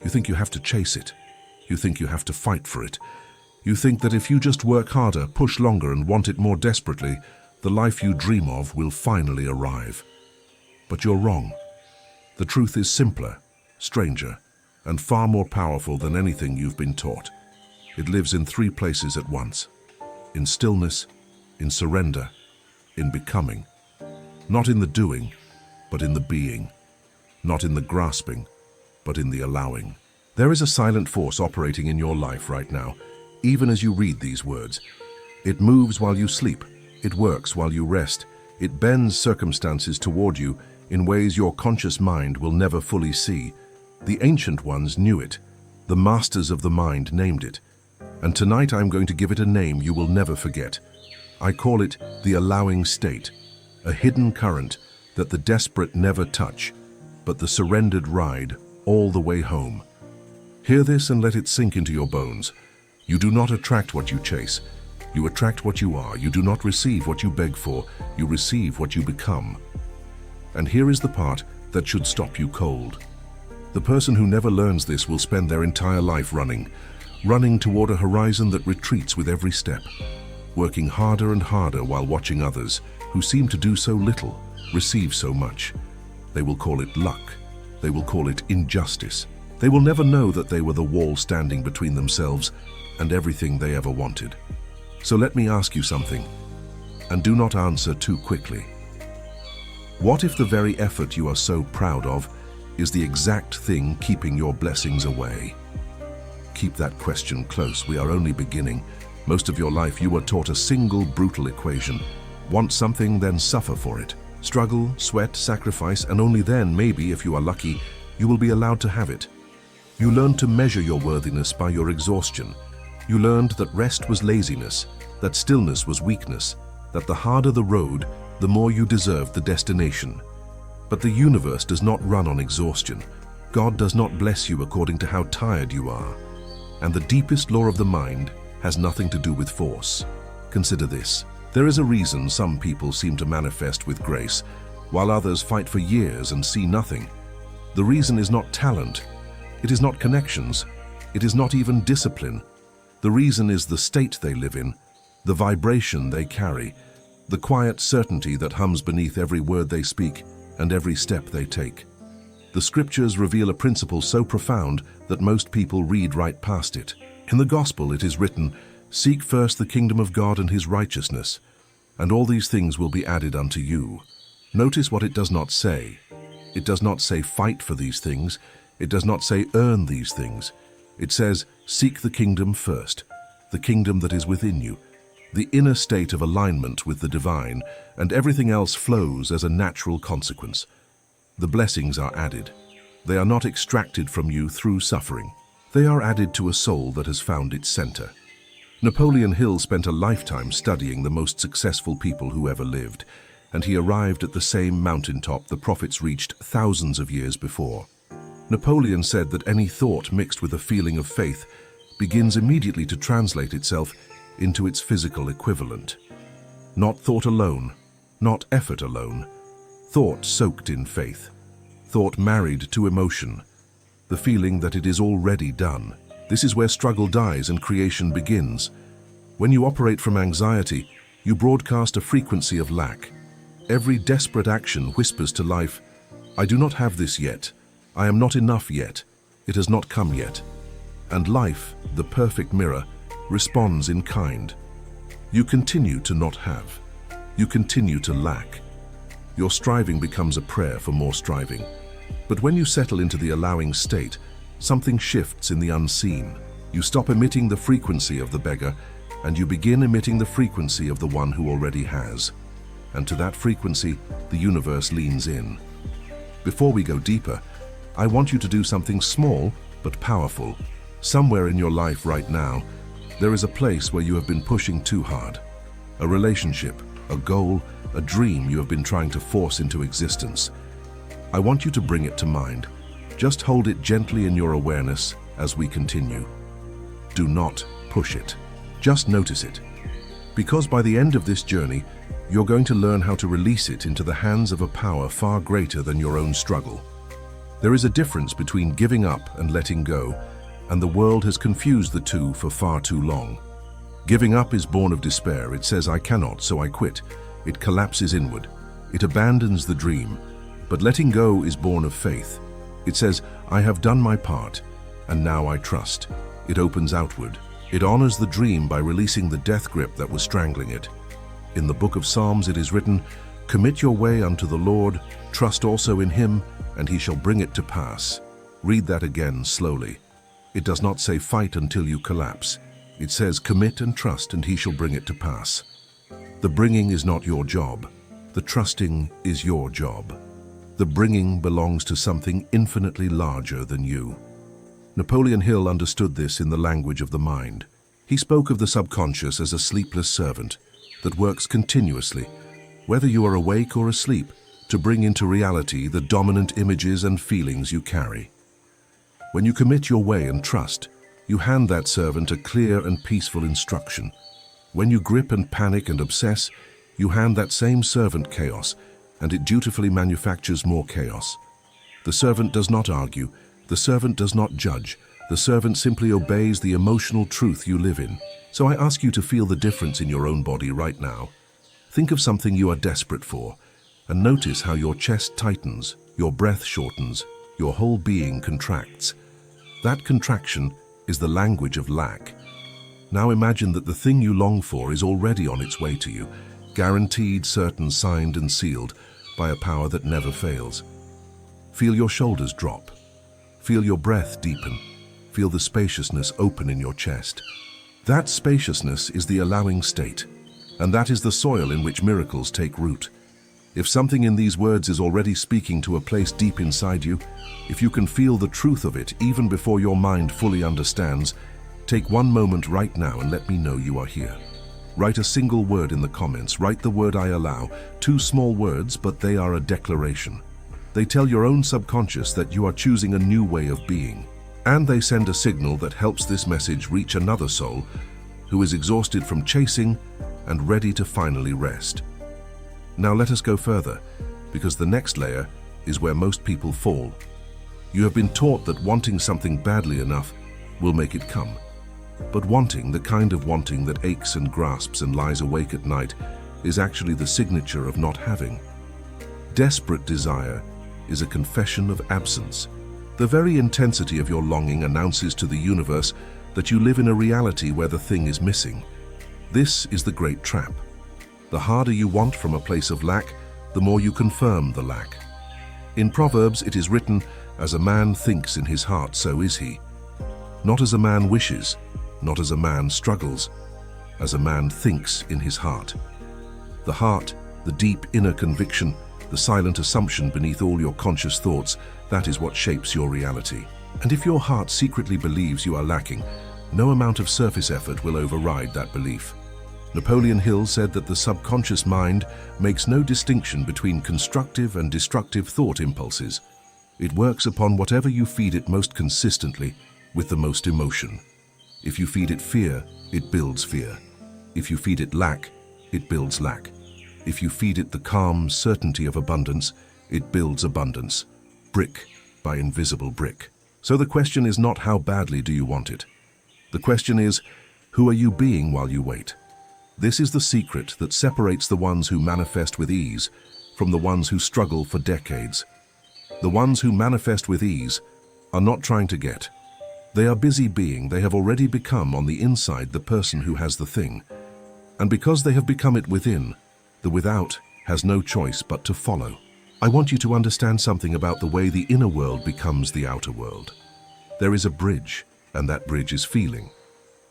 You think you have to chase it. You think you have to fight for it. You think that if you just work harder, push longer, and want it more desperately, the life you dream of will finally arrive. But you're wrong. The truth is simpler, stranger, and far more powerful than anything you've been taught. It lives in three places at once: in stillness, in surrender, in becoming. Not in the doing, but in the being. Not in the grasping, but in the allowing. There is a silent force operating in your life right now, even as you read these words. It moves while you sleep. It works while you rest. It bends circumstances toward you in ways your conscious mind will never fully see. The ancient ones knew it. The masters of the mind named it. And tonight I'm going to give it a name you will never forget. I call it the allowing state, a hidden current that the desperate never touch, but the surrendered ride all the way home. Hear this and let it sink into your bones. You do not attract what you chase. You attract what you are. You do not receive what you beg for. You receive what you become. And here is the part that should stop you cold. The person who never learns this will spend their entire life running toward a horizon that retreats with every step, working harder and harder while watching others, who seem to do so little, receive so much. They will call it luck. They will call it injustice. They will never know that they were the wall standing between themselves and everything they ever wanted. So let me ask you something, and do not answer too quickly. What if the very effort you are so proud of is the exact thing keeping your blessings away? Keep that question close. We are only beginning. Most of your life you were taught a single brutal equation. Want something, then suffer for it. Struggle, sweat, sacrifice, and only then, maybe, if you are lucky, you will be allowed to have it. You learned to measure your worthiness by your exhaustion. You learned that rest was laziness, that stillness was weakness, that the harder the road, the more you deserved the destination. But the universe does not run on exhaustion. God does not bless you according to how tired you are. And the deepest law of the mind has nothing to do with force. Consider this. There is a reason some people seem to manifest with grace, while others fight for years and see nothing. The reason is not talent. It is not connections. It is not even discipline. The reason is the state they live in, the vibration they carry, the quiet certainty that hums beneath every word they speak and every step they take. The scriptures reveal a principle so profound that most people read right past it. In the gospel it is written, "Seek first the kingdom of God and his righteousness, and all these things will be added unto you." Notice what it does not say. It does not say fight for these things. It does not say earn these things. It says seek the kingdom first, the kingdom that is within you, the inner state of alignment with the divine, and everything else flows as a natural consequence. The blessings are added. They are not extracted from you through suffering. They are added to a soul that has found its center. Napoleon Hill spent a lifetime studying the most successful people who ever lived, and he arrived at the same mountaintop the prophets reached thousands of years before. Napoleon said that any thought mixed with a feeling of faith begins immediately to translate itself into its physical equivalent. Not thought alone, not effort alone, thought soaked in faith, thought married to emotion, the feeling that it is already done. This is where struggle dies and creation begins. When you operate from anxiety, you broadcast a frequency of lack. Every desperate action whispers to life, "I do not have this yet. I am not enough yet. It has not come yet." And life, the perfect mirror, responds in kind. You continue to not have. You continue to lack. Your striving becomes a prayer for more striving. But when you settle into the allowing state, something shifts in the unseen. You stop emitting the frequency of the beggar, and you begin emitting the frequency of the one who already has. And to that frequency, the universe leans in. Before we go deeper, I want you to do something small but powerful. Somewhere in your life right now, there is a place where you have been pushing too hard. A relationship, a goal, a dream you have been trying to force into existence. I want you to bring it to mind. Just hold it gently in your awareness as we continue. Do not push it. Just notice it. Because by the end of this journey, you're going to learn how to release it into the hands of a power far greater than your own struggle. There is a difference between giving up and letting go, and the world has confused the two for far too long. Giving up is born of despair. It says, "I cannot, so I quit." It collapses inward. It abandons the dream. But letting go is born of faith. It says, "I have done my part, and now I trust." It opens outward. It honors the dream by releasing the death grip that was strangling it. In the book of Psalms it is written, "Commit your way unto the Lord, trust also in him, and he shall bring it to pass." Read that again slowly. It does not say fight until you collapse. It says commit and trust, and he shall bring it to pass. The bringing is not your job. The trusting is your job. The bringing belongs to something infinitely larger than you. Napoleon Hill understood this in the language of the mind. He spoke of the subconscious as a sleepless servant that works continuously, whether you are awake or asleep, to bring into reality the dominant images and feelings you carry. When you commit your way and trust, you hand that servant a clear and peaceful instruction. When you grip and panic and obsess, you hand that same servant chaos, and it dutifully manufactures more chaos. The servant does not argue. The servant does not judge. The servant simply obeys the emotional truth you live in. So I ask you to feel the difference in your own body right now. Think of something you are desperate for, and notice how your chest tightens, your breath shortens, your whole being contracts. That contraction is the language of lack. Now imagine that the thing you long for is already on its way to you, guaranteed, certain, signed and sealed by a power that never fails. Feel your shoulders drop. Feel your breath deepen. Feel the spaciousness open in your chest. That spaciousness is the allowing state, and that is the soil in which miracles take root. If something in these words is already speaking to a place deep inside you, if you can feel the truth of it even before your mind fully understands, take one moment right now and let me know you are here. Write a single word in the comments. Write the word "I allow." 2 small words, but they are a declaration. They tell your own subconscious that you are choosing a new way of being. And they send a signal that helps this message reach another soul who is exhausted from chasing and ready to finally rest. Now let us go further, because the next layer is where most people fall. You have been taught that wanting something badly enough will make it come. But wanting, the kind of wanting that aches and grasps and lies awake at night, is actually the signature of not having. Desperate desire is a confession of absence. The very intensity of your longing announces to the universe that you live in a reality where the thing is missing. This is the great trap. The harder you want from a place of lack, the more you confirm the lack. In Proverbs it is written, "As a man thinks in his heart, so is he." Not as a man wishes, not as a man struggles, as a man thinks in his heart. The heart, the deep inner conviction, the silent assumption beneath all your conscious thoughts, that is what shapes your reality. And if your heart secretly believes you are lacking, no amount of surface effort will override that belief. Napoleon Hill said that the subconscious mind makes no distinction between constructive and destructive thought impulses. It works upon whatever you feed it most consistently, with the most emotion. If you feed it fear, it builds fear. If you feed it lack, it builds lack. If you feed it the calm certainty of abundance, it builds abundance, brick by invisible brick. So the question is not how badly do you want it. The question is, who are you being while you wait? This is the secret that separates the ones who manifest with ease from the ones who struggle for decades. The ones who manifest with ease are not trying to get. They are busy being. They have already become on the inside the person who has the thing. And because they have become it within, the without has no choice but to follow. I want you to understand something about the way the inner world becomes the outer world. There is a bridge, and that bridge is feeling.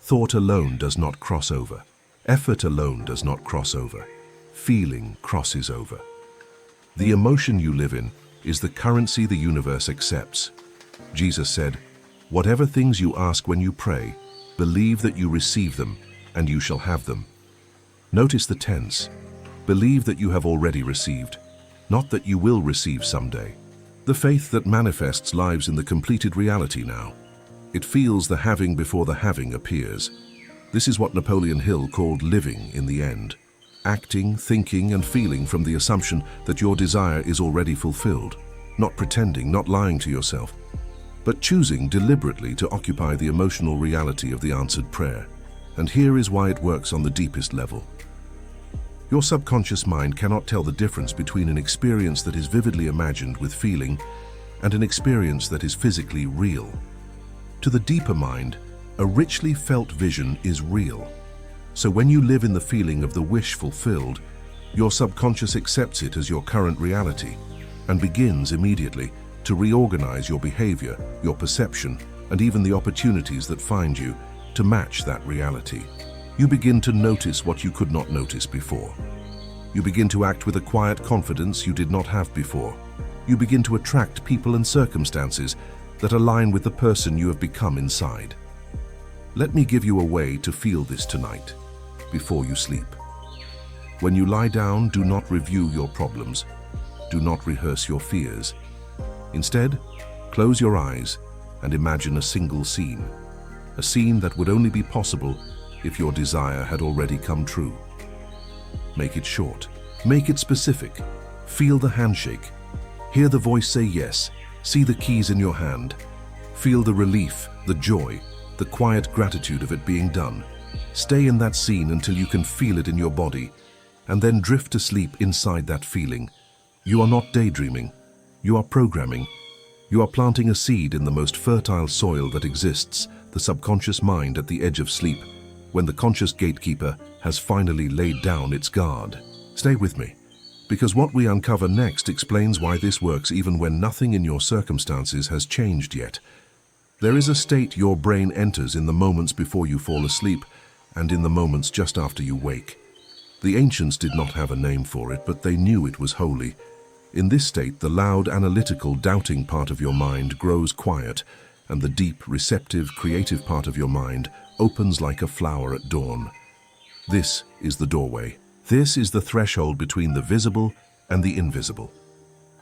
Thought alone does not cross over. Effort alone does not cross over. Feeling crosses over. The emotion you live in is the currency the universe accepts. Jesus said, "Whatever things you ask when you pray, believe that you receive them, and you shall have them." Notice the tense. Believe that you have already received, not that you will receive someday. The faith that manifests lives in the completed reality now. It feels the having before the having appears. This is what Napoleon Hill called living in the end. Acting, thinking, and feeling from the assumption that your desire is already fulfilled. not pretending, not lying to yourself, but choosing deliberately to occupy the emotional reality of the answered prayer. And here is why it works on the deepest level. Your subconscious mind cannot tell the difference between an experience that is vividly imagined with feeling and an experience that is physically real. To the deeper mind, a richly felt vision is real. So when you live in the feeling of the wish fulfilled, your subconscious accepts it as your current reality and begins immediately to reorganize your behavior, your perception, and even the opportunities that find you to match that reality. You begin to notice what you could not notice before. You begin to act with a quiet confidence you did not have before. You begin to attract people and circumstances that align with the person you have become inside. Let me give you a way to feel this tonight, before you sleep. When you lie down, do not review your problems. Do not rehearse your fears. Instead, close your eyes and imagine a single scene. A scene that would only be possible if your desire had already come true. Make it short. Make it specific. Feel the handshake. Hear the voice say yes. See the keys in your hand. Feel the relief, the joy, the quiet gratitude of it being done. Stay in that scene until you can feel it in your body, and then drift to sleep inside that feeling. You are not daydreaming. You are programming. You are planting a seed in the most fertile soil that exists, the subconscious mind at the edge of sleep, when the conscious gatekeeper has finally laid down its guard. Stay with me, because what we uncover next explains why this works even when nothing in your circumstances has changed yet. There is a state your brain enters in the moments before you fall asleep and in the moments just after you wake. The ancients did not have a name for it, but they knew it was holy. In this state, the loud, analytical, doubting part of your mind grows quiet, and the deep, receptive, creative part of your mind opens like a flower at dawn. This is the doorway. This is the threshold between the visible and the invisible.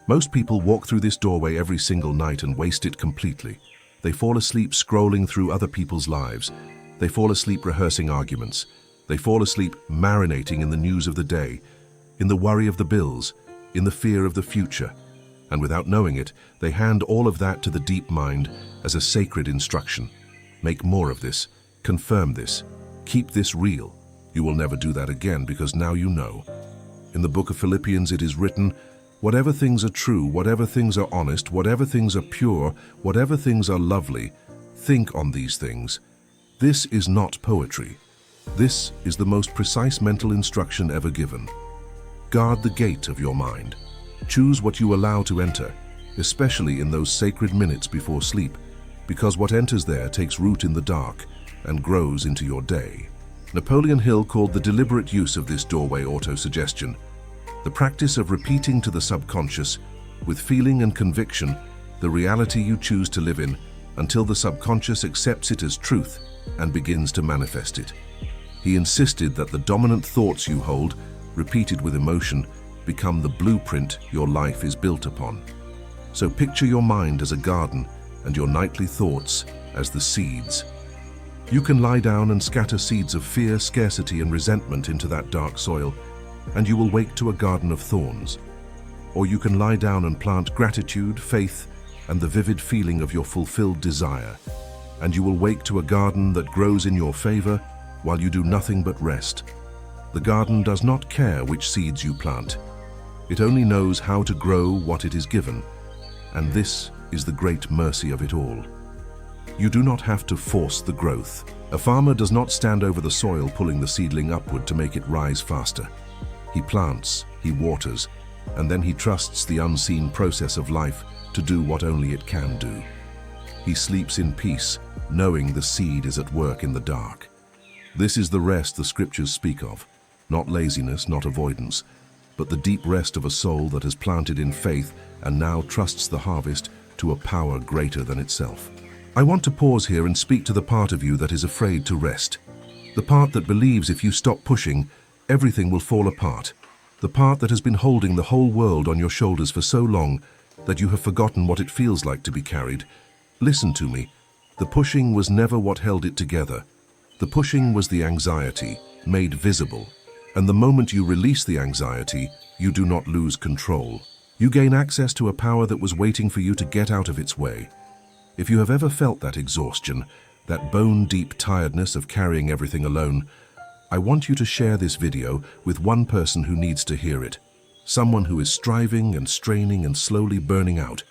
Most people walk through this doorway every single night and waste it completely. They fall asleep scrolling through other people's lives. They fall asleep rehearsing arguments. They fall asleep marinating in the news of the day, in the worry of the bills, in the fear of the future. And without knowing it, they hand all of that to the deep mind as a sacred instruction. Make more of this. Confirm this. Keep this real. You will never do that again because now you know. In the book of Philippians it is written, whatever things are true, whatever things are honest, whatever things are pure, whatever things are lovely, think on these things. This is not poetry. This is the most precise mental instruction ever given. Guard the gate of your mind. Choose what you allow to enter, especially in those sacred minutes before sleep, because what enters there takes root in the dark and grows into your day. Napoleon Hill called the deliberate use of this doorway autosuggestion the practice of repeating to the subconscious, with feeling and conviction, the reality you choose to live in until the subconscious accepts it as truth and begins to manifest it. He insisted that the dominant thoughts you hold, repeated with emotion, become the blueprint your life is built upon. So picture your mind as a garden and your nightly thoughts as the seeds. You can lie down and scatter seeds of fear, scarcity, and resentment into that dark soil, and you will wake to a garden of thorns. Or you can lie down and plant gratitude, faith, and the vivid feeling of your fulfilled desire, and you will wake to a garden that grows in your favor while you do nothing but rest. The garden does not care which seeds you plant. It only knows how to grow what it is given, and this is the great mercy of it all. You do not have to force the growth. A farmer does not stand over the soil pulling the seedling upward to make it rise faster. He plants, he waters, and then he trusts the unseen process of life to do what only it can do. He sleeps in peace, knowing the seed is at work in the dark. This is the rest the scriptures speak of, not laziness, not avoidance, but the deep rest of a soul that has planted in faith and now trusts the harvest to a power greater than itself. I want to pause here and speak to the part of you that is afraid to rest. The part that believes if you stop pushing, everything will fall apart. The part that has been holding the whole world on your shoulders for so long that you have forgotten what it feels like to be carried. Listen to me. The pushing was never what held it together. The pushing was the anxiety, made visible. And the moment you release the anxiety, you do not lose control. You gain access to a power that was waiting for you to get out of its way. If you have ever felt that exhaustion, that bone-deep tiredness of carrying everything alone, I want you to share this video with one person who needs to hear it. Someone who is striving and straining and slowly burning out.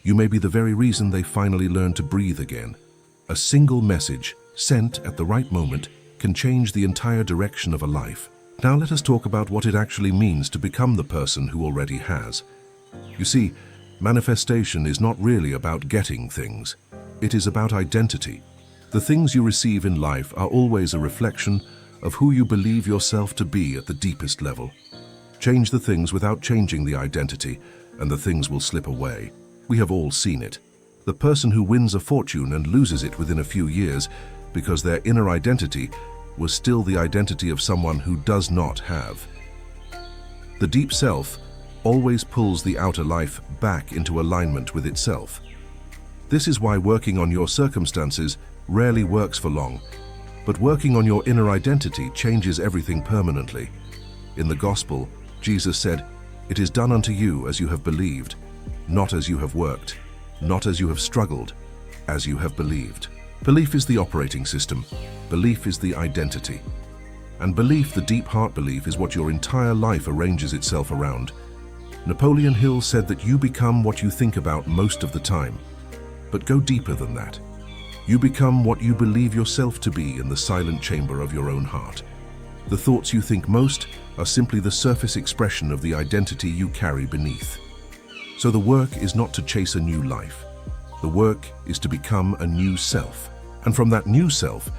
You may be the very reason they finally learn to breathe again. A single message, sent at the right moment, can change the entire direction of a life. Now let us talk about what it actually means to become the person who already has. You see, manifestation is not really about getting things. It is about identity. The things you receive in life are always a reflection of who you believe yourself to be at the deepest level. Change the things without changing the identity, and the things will slip away. We have all seen it. The person who wins a fortune and loses it within a few years because their inner identity was still the identity of someone who does not have. The deep self always pulls the outer life back into alignment with itself. This is why working on your circumstances rarely works for long, but working on your inner identity changes everything permanently. In the Gospel, Jesus said, "It is done unto you as you have believed, not as you have worked, not as you have struggled, as you have believed." Belief is the operating system. Belief is the identity. And belief, the deep heart belief, is what your entire life arranges itself around. Napoleon Hill said that you become what you think about most of the time. But go deeper than that. You become what you believe yourself to be in the silent chamber of your own heart. The thoughts you think most are simply the surface expression of the identity you carry beneath. So the work is not to chase a new life. The work is to become a new self. And from that new self,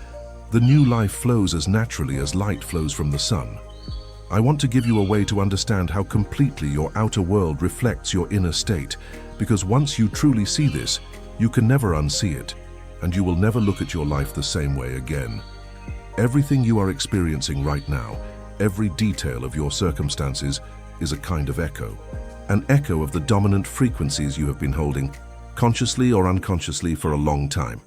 the new life flows as naturally as light flows from the sun. I want to give you a way to understand how completely your outer world reflects your inner state, because once you truly see this, you can never unsee it, and you will never look at your life the same way again. Everything you are experiencing right now, every detail of your circumstances, is a kind of echo. An echo of the dominant frequencies you have been holding, consciously or unconsciously, for a long time.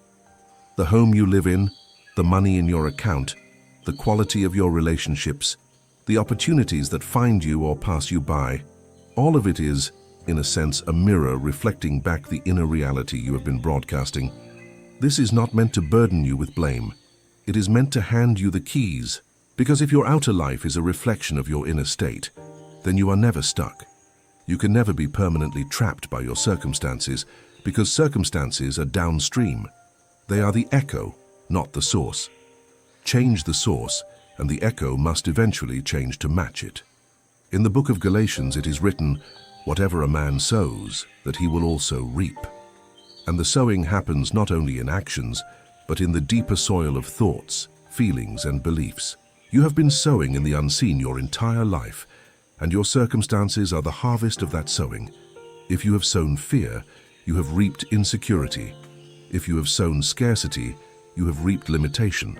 The home you live in, the money in your account, the quality of your relationships, the opportunities that find you or pass you by, all of it is, in a sense, a mirror reflecting back the inner reality you have been broadcasting. This is not meant to burden you with blame. It is meant to hand you the keys, because if your outer life is a reflection of your inner state, then you are never stuck. You can never be permanently trapped by your circumstances, because circumstances are downstream. They are the echo, not the source. Change the source, and the echo must eventually change to match it. In the book of Galatians it is written, "Whatever a man sows, that he will also reap." And the sowing happens not only in actions, but in the deeper soil of thoughts, feelings, and beliefs. You have been sowing in the unseen your entire life, and your circumstances are the harvest of that sowing. If you have sown fear, you have reaped insecurity. If you have sown scarcity, you have reaped limitation.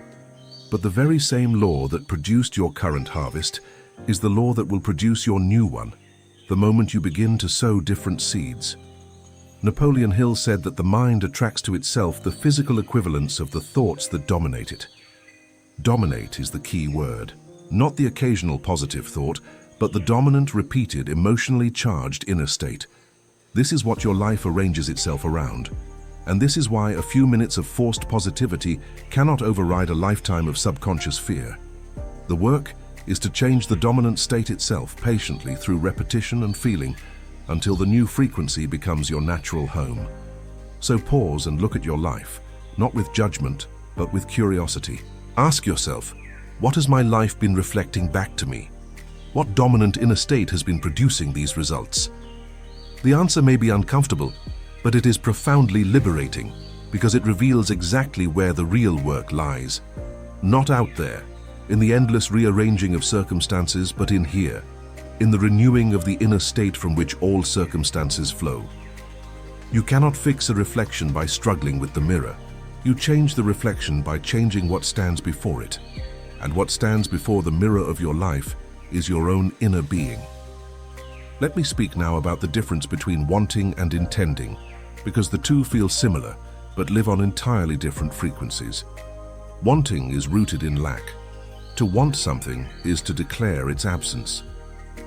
But the very same law that produced your current harvest is the law that will produce your new one, the moment you begin to sow different seeds. Napoleon Hill said that the mind attracts to itself the physical equivalents of the thoughts that dominate it. Dominate is the key word. Not the occasional positive thought, but the dominant, repeated, emotionally charged inner state. This is what your life arranges itself around. And this is why a few minutes of forced positivity cannot override a lifetime of subconscious fear. The work is to change the dominant state itself patiently through repetition and feeling until the new frequency becomes your natural home. So pause and look at your life, not with judgment, but with curiosity. Ask yourself, what has my life been reflecting back to me? What dominant inner state has been producing these results? The answer may be uncomfortable, but it is profoundly liberating because it reveals exactly where the real work lies. Not out there, in the endless rearranging of circumstances, but in here, in the renewing of the inner state from which all circumstances flow. You cannot fix a reflection by struggling with the mirror. You change the reflection by changing what stands before it. And what stands before the mirror of your life is your own inner being. Let me speak now about the difference between wanting and intending, because the two feel similar, but live on entirely different frequencies. Wanting is rooted in lack. To want something is to declare its absence.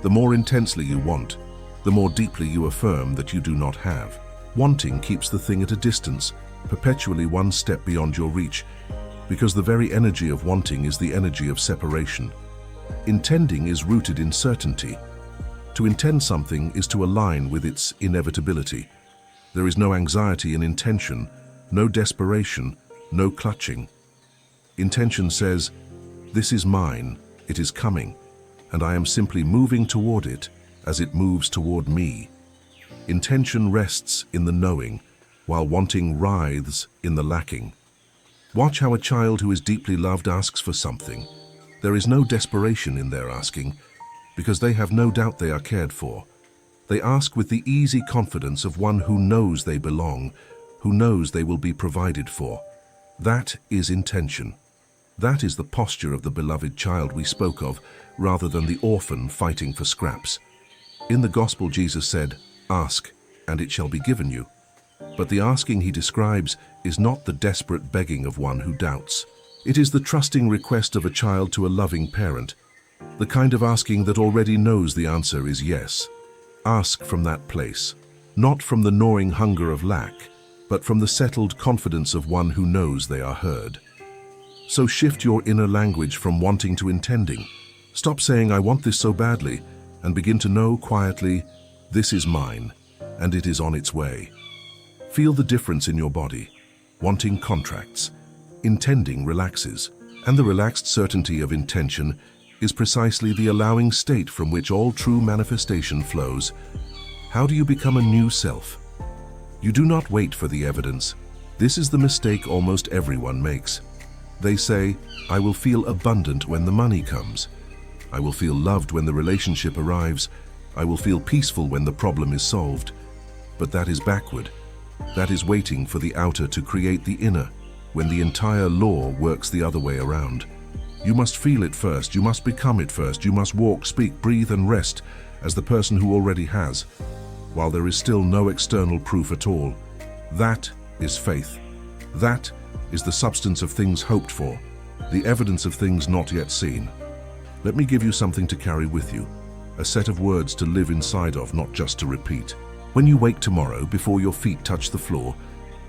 The more intensely you want, the more deeply you affirm that you do not have. Wanting keeps the thing at a distance, perpetually one step beyond your reach, because the very energy of wanting is the energy of separation. Intending is rooted in certainty. To intend something is to align with its inevitability. There is no anxiety in intention, no desperation, no clutching. Intention says, "This is mine, it is coming, and I am simply moving toward it as it moves toward me." Intention rests in the knowing, while wanting writhes in the lacking. Watch how a child who is deeply loved asks for something. There is no desperation in their asking, because they have no doubt they are cared for. They ask with the easy confidence of one who knows they belong, who knows they will be provided for. That is intention. That is the posture of the beloved child we spoke of, rather than the orphan fighting for scraps. In the Gospel, Jesus said, "Ask, and it shall be given you." But the asking he describes is not the desperate begging of one who doubts. It is the trusting request of a child to a loving parent, the kind of asking that already knows the answer is yes. Ask from that place, not from the gnawing hunger of lack, but from the settled confidence of one who knows they are heard. So shift your inner language from wanting to intending. Stop saying, "I want this so badly," and begin to know quietly, "This is mine, and it is on its way." Feel the difference in your body. Wanting contracts, intending relaxes, and the relaxed certainty of intention is precisely the allowing state from which all true manifestation flows. How do you become a new self? You do not wait for the evidence. This is the mistake almost everyone makes. They say, "I will feel abundant when the money comes. I will feel loved when the relationship arrives. I will feel peaceful when the problem is solved." But that is backward. That is waiting for the outer to create the inner, when the entire law works the other way around. You must feel it first, you must become it first, you must walk, speak, breathe and rest as the person who already has, while there is still no external proof at all. That is faith. That is the substance of things hoped for, the evidence of things not yet seen. Let me give you something to carry with you, a set of words to live inside of, not just to repeat. When you wake tomorrow, before your feet touch the floor,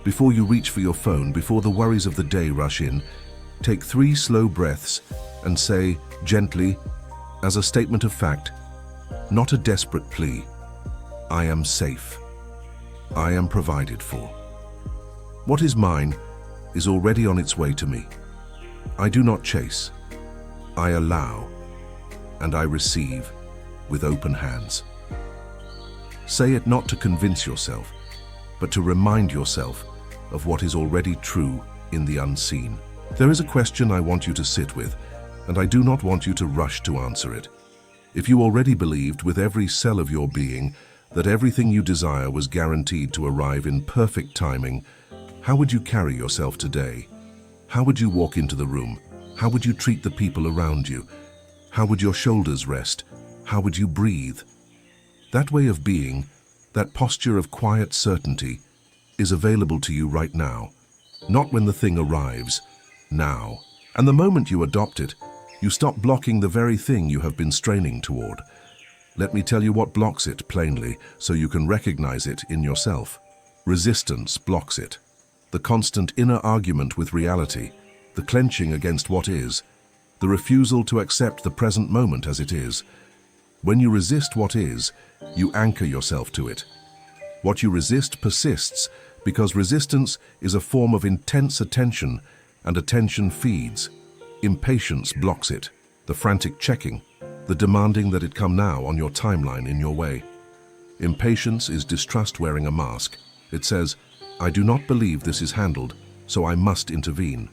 before you reach for your phone, before the worries of the day rush in, take 3 slow breaths and say gently, as a statement of fact, not a desperate plea, "I am safe. I am provided for. What is mine is already on its way to me. I do not chase. I allow, and I receive with open hands." Say it not to convince yourself, but to remind yourself of what is already true in the unseen. There is a question I want you to sit with, and I do not want you to rush to answer it. If you already believed with every cell of your being that everything you desire was guaranteed to arrive in perfect timing, how would you carry yourself today? How would you walk into the room? How would you treat the people around you? How would your shoulders rest? How would you breathe? That way of being, that posture of quiet certainty, is available to you right now. Not when the thing arrives, now. And the moment you adopt it, you stop blocking the very thing you have been straining toward. Let me tell you what blocks it plainly, so you can recognize it in yourself. Resistance blocks it. The constant inner argument with reality, the clenching against what is, the refusal to accept the present moment as it is. When you resist what is, you anchor yourself to it. What you resist persists, because resistance is a form of intense attention, and attention feeds. Impatience blocks it, the frantic checking, the demanding that it come now on your timeline in your way. Impatience is distrust wearing a mask. It says, "I do not believe this is handled, so I must intervene."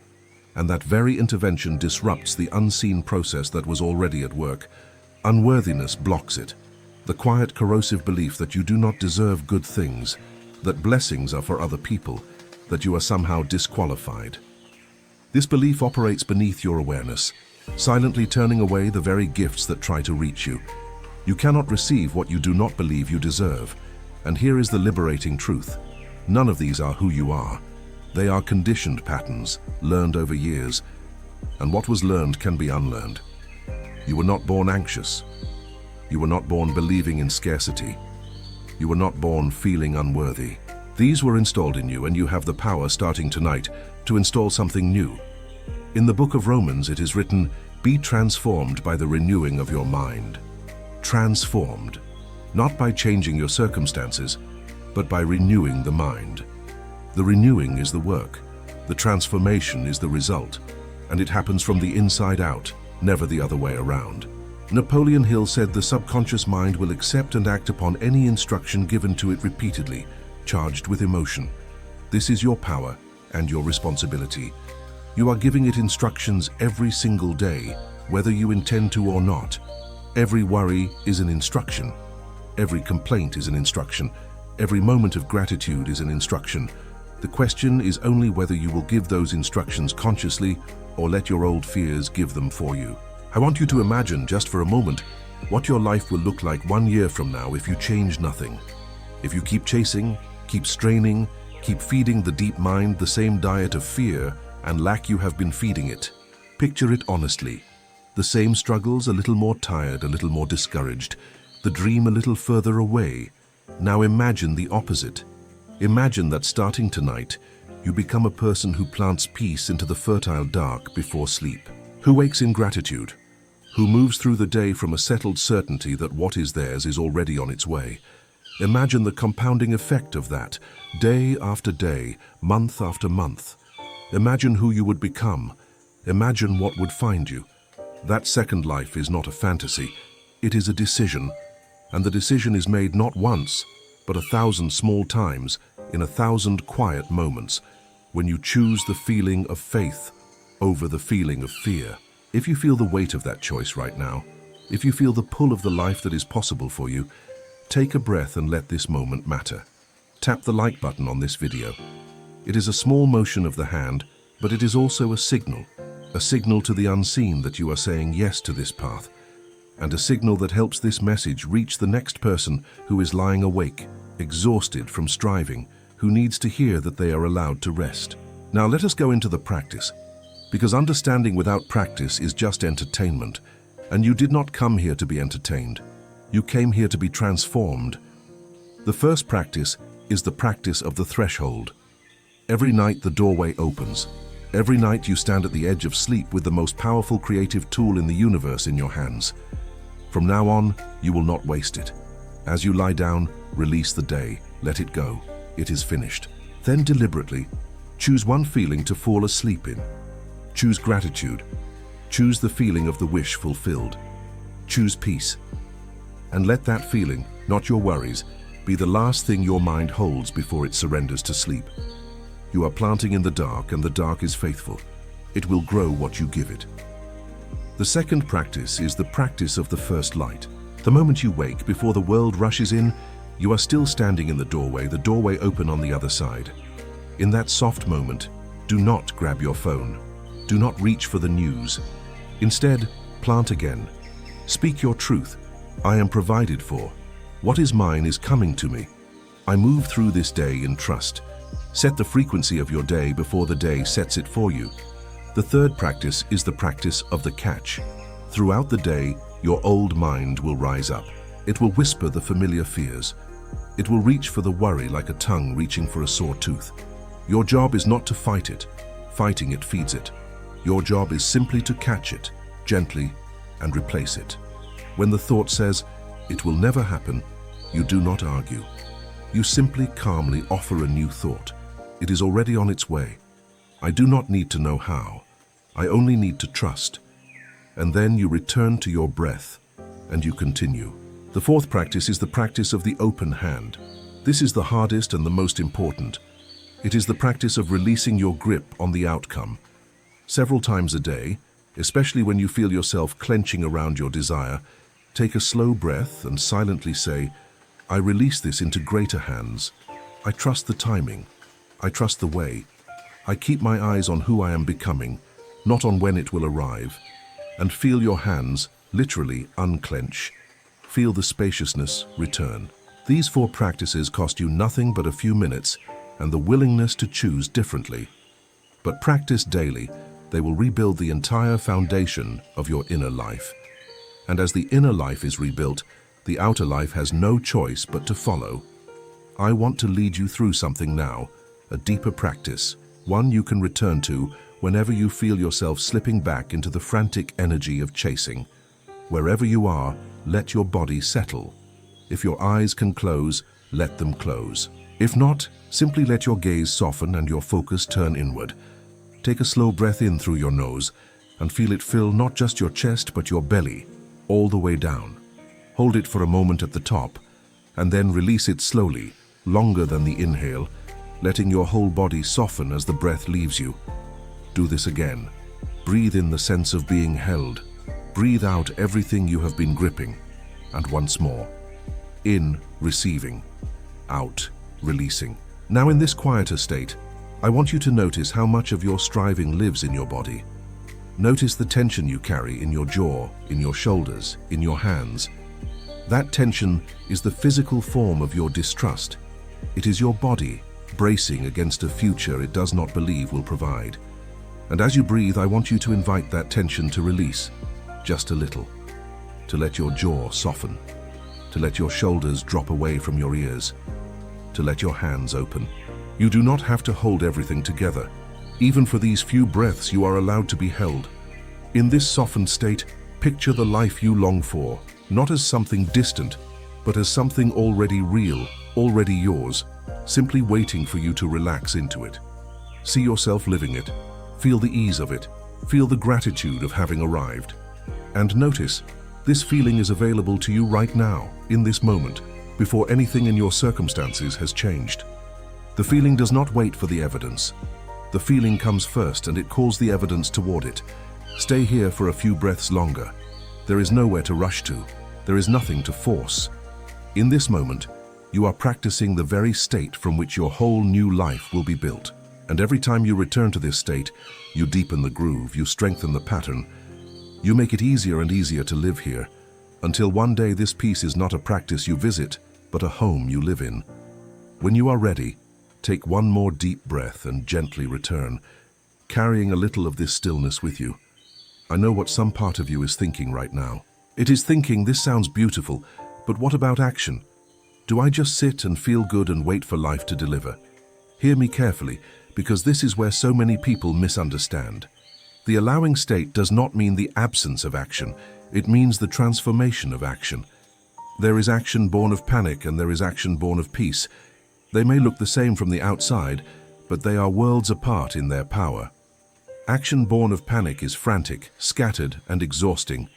And that very intervention disrupts the unseen process that was already at work. Unworthiness blocks it, the quiet corrosive belief that you do not deserve good things, that blessings are for other people, that you are somehow disqualified. This belief operates beneath your awareness, silently turning away the very gifts that try to reach you. You cannot receive what you do not believe you deserve. And here is the liberating truth. None of these are who you are. They are conditioned patterns, learned over years. And what was learned can be unlearned. You were not born anxious. You were not born believing in scarcity. You were not born feeling unworthy. These were installed in you, and you have the power starting tonight to install something new. In the book of Romans, it is written, "Be transformed by the renewing of your mind." Transformed, not by changing your circumstances, but by renewing the mind. The renewing is the work. The transformation is the result, and it happens from the inside out, never the other way around. Napoleon Hill said the subconscious mind will accept and act upon any instruction given to it repeatedly, charged with emotion. This is your power and your responsibility. You are giving it instructions every single day, whether you intend to or not. Every worry is an instruction. Every complaint is an instruction. Every moment of gratitude is an instruction. The question is only whether you will give those instructions consciously or let your old fears give them for you. I want you to imagine, just for a moment, what your life will look like 1 year from now if you change nothing. If you keep chasing, keep straining, keep feeding the deep mind the same diet of fear and lack you have been feeding it. Picture it honestly. The same struggles, a little more tired, a little more discouraged. The dream a little further away. Now imagine the opposite. Imagine that starting tonight, you become a person who plants peace into the fertile dark before sleep. Who wakes in gratitude. Who moves through the day from a settled certainty that what is theirs is already on its way. Imagine the compounding effect of that, day after day, month after month. Imagine who you would become. Imagine what would find you. That second life is not a fantasy. It is a decision. And the decision is made not once, but 1,000 small times, in 1,000 quiet moments, when you choose the feeling of faith over the feeling of fear. If you feel the weight of that choice right now, if you feel the pull of the life that is possible for you, take a breath and let this moment matter. Tap the like button on this video. It is a small motion of the hand, but it is also a signal to the unseen that you are saying yes to this path, and a signal that helps this message reach the next person who is lying awake, exhausted from striving, who needs to hear that they are allowed to rest. Now let us go into the practice, because understanding without practice is just entertainment, and you did not come here to be entertained. You came here to be transformed. The first practice is the practice of the threshold. Every night the doorway opens. Every night you stand at the edge of sleep with the most powerful creative tool in the universe in your hands. From now on, you will not waste it. As you lie down, release the day, let it go. It is finished. Then deliberately, choose one feeling to fall asleep in. Choose gratitude. Choose the feeling of the wish fulfilled. Choose peace. And let that feeling, not your worries, be the last thing your mind holds before it surrenders to sleep. You are planting in the dark, and the dark is faithful. It will grow what you give it. The second practice is the practice of the first light. The moment you wake, before the world rushes in, you are still standing in the doorway open on the other side. In that soft moment, do not grab your phone. Do not reach for the news. Instead, plant again. Speak your truth. I am provided for. What is mine is coming to me. I move through this day in trust. Set the frequency of your day before the day sets it for you. The third practice is the practice of the catch. Throughout the day, your old mind will rise up. It will whisper the familiar fears. It will reach for the worry like a tongue reaching for a sore tooth. Your job is not to fight it. Fighting it feeds it. Your job is simply to catch it, gently, and replace it. When the thought says, "It will never happen," you do not argue. You simply calmly offer a new thought. It is already on its way. I do not need to know how. I only need to trust. And then you return to your breath, and you continue. The fourth practice is the practice of the open hand. This is the hardest and the most important. It is the practice of releasing your grip on the outcome. Several times a day, especially when you feel yourself clenching around your desire, take a slow breath and silently say, "I release this into greater hands. I trust the timing. I trust the way. I keep my eyes on who I am becoming, not on when it will arrive." And feel your hands literally unclench. Feel the spaciousness return. These 4 practices cost you nothing but a few minutes and the willingness to choose differently. But practice daily, they will rebuild the entire foundation of your inner life. And as the inner life is rebuilt, The outer life has no choice but to follow. I want to lead you through something now, a deeper practice, one you can return to whenever you feel yourself slipping back into the frantic energy of chasing. Wherever you are, let your body settle. If your eyes can close, let them close. If not, simply let your gaze soften and your focus turn inward. Take a slow breath in through your nose and feel it fill not just your chest but your belly, all the way down. Hold it for a moment at the top and then release it slowly, longer than the inhale, letting your whole body soften as the breath leaves you. Do this again. Breathe in the sense of being held. Breathe out everything you have been gripping. And once more. In, receiving. Out, releasing. Now in this quieter state, I want you to notice how much of your striving lives in your body. Notice the tension you carry in your jaw, in your shoulders, in your hands. That tension is the physical form of your distrust. It is your body bracing against a future it does not believe will provide. And as you breathe, I want you to invite that tension to release, just a little, to let your jaw soften, to let your shoulders drop away from your ears, to let your hands open. You do not have to hold everything together. Even for these few breaths, you are allowed to be held. In this softened state, picture the life you long for, not as something distant, but as something already real, already yours, simply waiting for you to relax into it. See yourself living it. Feel the ease of it. Feel the gratitude of having arrived. And notice, this feeling is available to you right now, in this moment, before anything in your circumstances has changed. The feeling does not wait for the evidence. The feeling comes first and it calls the evidence toward it. Stay here for a few breaths longer. There is nowhere to rush to. There is nothing to force. In this moment, you are practicing the very state from which your whole new life will be built. And every time you return to this state, you deepen the groove, you strengthen the pattern. You make it easier and easier to live here, until one day this peace is not a practice you visit, but a home you live in. When you are ready, take one more deep breath and gently return, carrying a little of this stillness with you. I know what some part of you is thinking right now. It is thinking, this sounds beautiful, but what about action? Do I just sit and feel good and wait for life to deliver? Hear me carefully, because this is where so many people misunderstand. The allowing state does not mean the absence of action. It means the transformation of action. There is action born of panic and there is action born of peace. They may look the same from the outside, but they are worlds apart in their power. Action born of panic is frantic, scattered, and exhausting.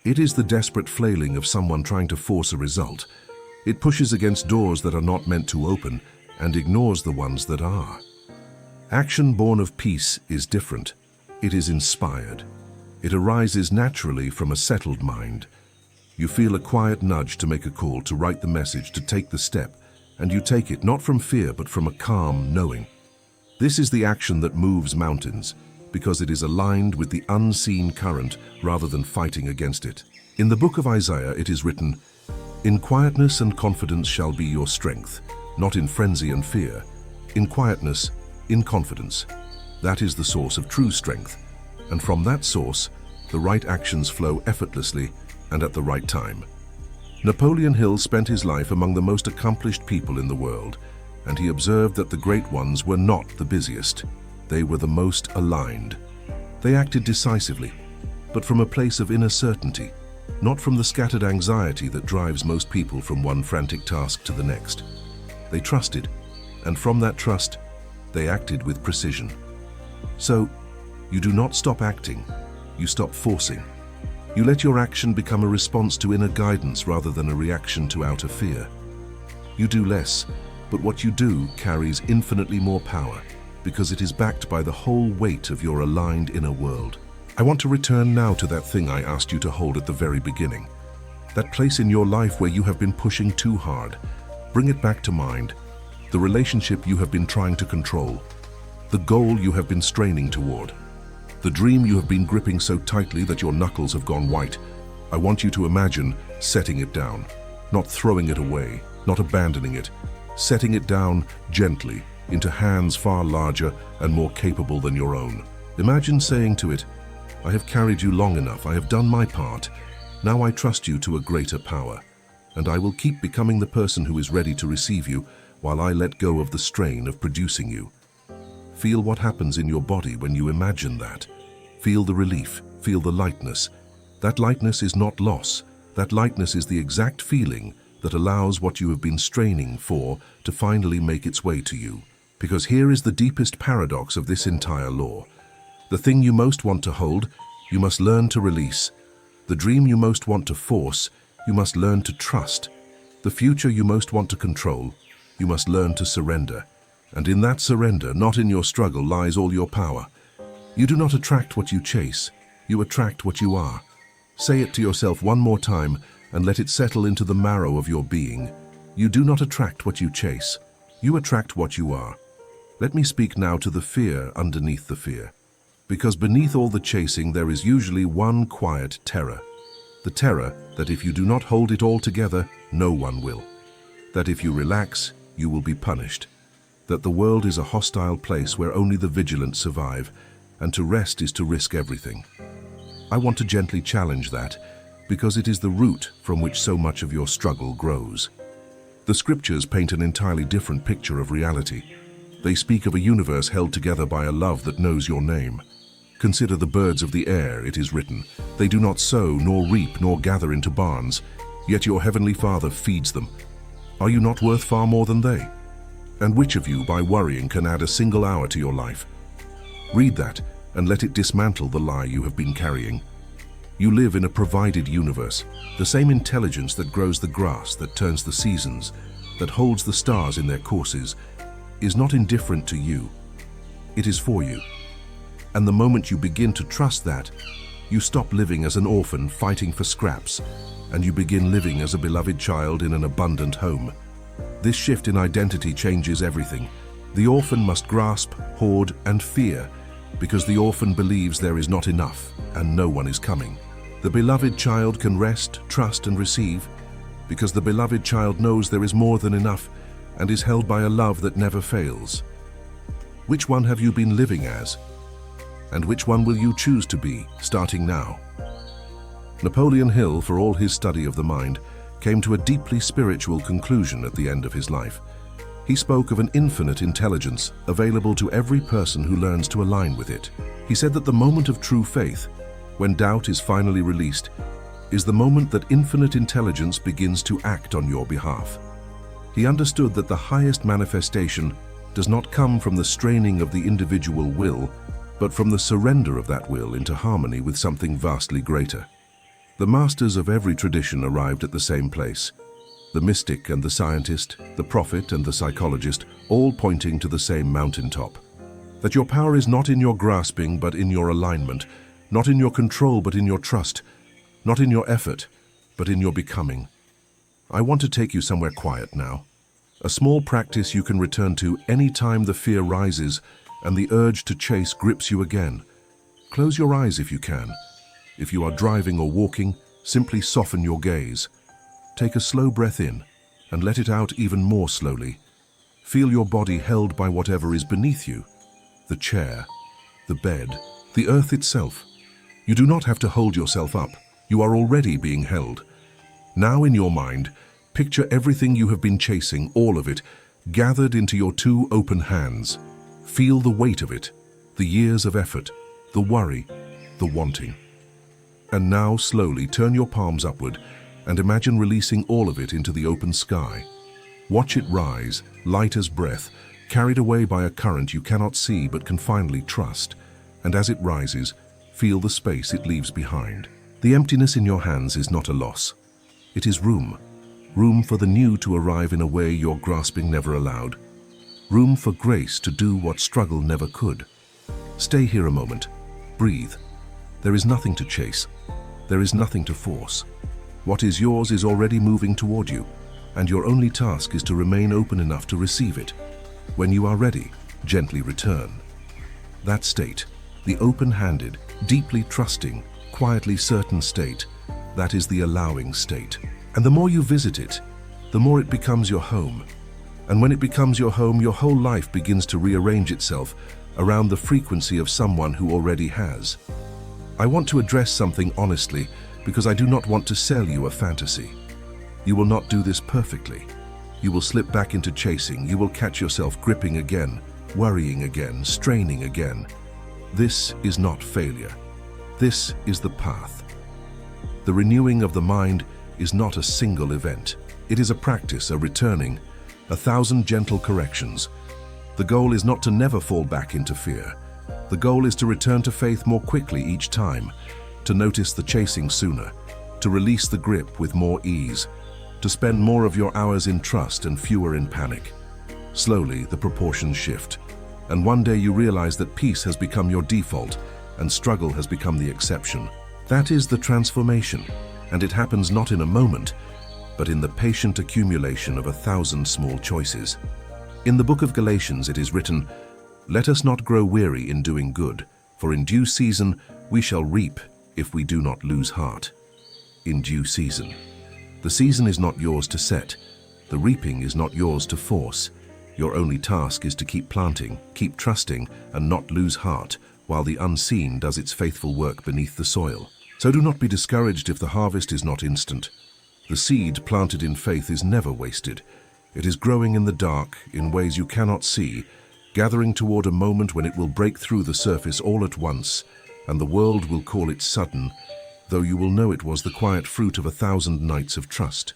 It is the desperate flailing of someone trying to force a result. It pushes against doors that are not meant to open and ignores the ones that are. Action born of peace is different. It is inspired. It arises naturally from a settled mind. You feel a quiet nudge to make a call, to write the message, to take the step, and you take it not from fear but from a calm knowing. This is the action that moves mountains, because it is aligned with the unseen current rather than fighting against it. In the book of Isaiah it is written, "In quietness and confidence shall be your strength, not in frenzy and fear. In quietness, in confidence." That is the source of true strength, and from that source, the right actions flow effortlessly and at the right time. Napoleon Hill spent his life among the most accomplished people in the world, and he observed that the great ones were not the busiest. They were the most aligned. They acted decisively, but from a place of inner certainty, not from the scattered anxiety that drives most people from one frantic task to the next. They trusted, and from that trust, they acted with precision. So, you do not stop acting, you stop forcing. You let your action become a response to inner guidance rather than a reaction to outer fear. You do less, but what you do carries infinitely more power, because it is backed by the whole weight of your aligned inner world. I want to return now to that thing I asked you to hold at the very beginning. That place in your life where you have been pushing too hard. Bring it back to mind. The relationship you have been trying to control. The goal you have been straining toward. The dream you have been gripping so tightly that your knuckles have gone white. I want you to imagine setting it down, not throwing it away, not abandoning it, setting it down gently into hands far larger and more capable than your own. Imagine saying to it, "I have carried you long enough, I have done my part. Now I trust you to a greater power. and I will keep becoming the person who is ready to receive you while I let go of the strain of producing you. Feel what happens in your body when you imagine that. Feel the relief, feel the lightness. That lightness is not loss. That lightness is the exact feeling that allows what you have been straining for to finally make its way to you. Because here is the deepest paradox of this entire law. The thing you most want to hold, you must learn to release. The dream you most want to force, you must learn to trust. The future you most want to control, you must learn to surrender. And in that surrender, not in your struggle, lies all your power. You do not attract what you chase, you attract what you are. Say it to yourself one more time and let it settle into the marrow of your being. You do not attract what you chase, you attract what you are. Let me speak now to the fear underneath the fear. Because beneath all the chasing there is usually one quiet terror. The terror that if you do not hold it all together, no one will. That if you relax, you will be punished. That the world is a hostile place where only the vigilant survive, and to rest is to risk everything. I want to gently challenge that, because it is the root from which so much of your struggle grows. The scriptures paint an entirely different picture of reality. They speak of a universe held together by a love that knows your name. Consider the birds of the air, it is written. They do not sow, nor reap, nor gather into barns, yet your heavenly Father feeds them. Are you not worth far more than they? And which of you, by worrying, can add a single hour to your life? Read that, and let it dismantle the lie you have been carrying. You live in a provided universe. The same intelligence that grows the grass, that turns the seasons, that holds the stars in their courses, is not indifferent to you. It is for you. And the moment you begin to trust that, you stop living as an orphan fighting for scraps, and you begin living as a beloved child in an abundant home. This shift in identity changes everything. The orphan must grasp, hoard, and fear, because the orphan believes there is not enough and no one is coming. The beloved child can rest, trust, and receive, because the beloved child knows there is more than enough and is held by a love that never fails. Which one have you been living as? And which one will you choose to be, starting now? Napoleon Hill, for all his study of the mind, came to a deeply spiritual conclusion at the end of his life. He spoke of an infinite intelligence available to every person who learns to align with it. He said that the moment of true faith, when doubt is finally released, is the moment that infinite intelligence begins to act on your behalf. He understood that the highest manifestation does not come from the straining of the individual will, but from the surrender of that will into harmony with something vastly greater. The masters of every tradition arrived at the same place. The mystic and the scientist, the prophet and the psychologist, all pointing to the same mountaintop. That your power is not in your grasping, but in your alignment, not in your control, but in your trust, not in your effort, but in your becoming. I want to take you somewhere quiet now. A small practice you can return to any time the fear rises and the urge to chase grips you again. Close your eyes if you can. If you are driving or walking, simply soften your gaze. Take a slow breath in and let it out even more slowly. Feel your body held by whatever is beneath you. The chair, the bed, the earth itself. You do not have to hold yourself up. You are already being held. Now in your mind, picture everything you have been chasing, all of it, gathered into your two open hands. Feel the weight of it, the years of effort, the worry, the wanting. And now slowly turn your palms upward and imagine releasing all of it into the open sky. Watch it rise, light as breath, carried away by a current you cannot see but can finally trust. And as it rises, feel the space it leaves behind. The emptiness in your hands is not a loss. It is room. Room for the new to arrive in a way your grasping never allowed. Room for grace to do what struggle never could. Stay here a moment. Breathe. There is nothing to chase. There is nothing to force. What is yours is already moving toward you, and your only task is to remain open enough to receive it. When you are ready, gently return. That state, the open-handed, deeply trusting, quietly certain state, that is the allowing state. And the more you visit it, the more it becomes your home. And when it becomes your home, your whole life begins to rearrange itself around the frequency of someone who already has. I want to address something honestly because I do not want to sell you a fantasy. You will not do this perfectly. You will slip back into chasing. You will catch yourself gripping again, worrying again, straining again. This is not failure. This is the path. The renewing of the mind is not a single event. It is a practice, a returning, 1,000 gentle corrections. The goal is not to never fall back into fear. The goal is to return to faith more quickly each time, to notice the chasing sooner, to release the grip with more ease, to spend more of your hours in trust and fewer in panic. Slowly, the proportions shift, and one day you realize that peace has become your default and struggle has become the exception. That is the transformation, and it happens not in a moment, but in the patient accumulation of 1,000 small choices. In the book of Galatians it is written, "Let us not grow weary in doing good, for in due season we shall reap if we do not lose heart." In due season. The season is not yours to set. The reaping is not yours to force. Your only task is to keep planting, keep trusting, and not lose heart, while the unseen does its faithful work beneath the soil. So do not be discouraged if the harvest is not instant. The seed planted in faith is never wasted. It is growing in the dark, in ways you cannot see, gathering toward a moment when it will break through the surface all at once, and the world will call it sudden, though you will know it was the quiet fruit of 1,000 nights of trust.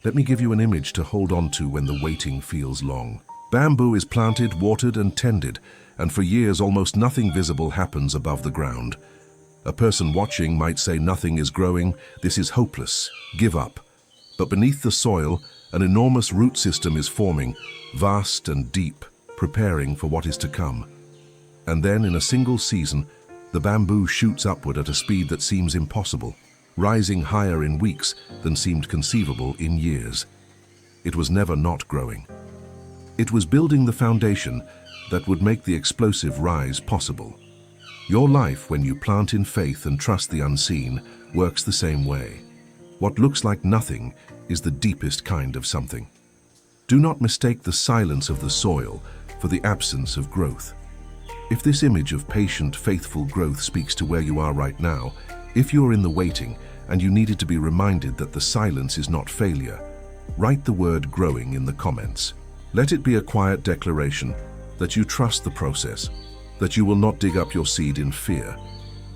Let me give you an image to hold on to when the waiting feels long. Bamboo is planted, watered, and tended, and for years almost nothing visible happens above the ground. A person watching might say nothing is growing, this is hopeless, give up. But beneath the soil, an enormous root system is forming, vast and deep, preparing for what is to come. And then, in a single season, the bamboo shoots upward at a speed that seems impossible, rising higher in weeks than seemed conceivable in years. It was never not growing. It was building the foundation that would make the explosive rise possible. Your life, when you plant in faith and trust the unseen, works the same way. What looks like nothing is the deepest kind of something. Do not mistake the silence of the soil for the absence of growth. If this image of patient, faithful growth speaks to where you are right now, if you are in the waiting and you needed to be reminded that the silence is not failure, write the word growing in the comments. Let it be a quiet declaration that you trust the process, that you will not dig up your seed in fear,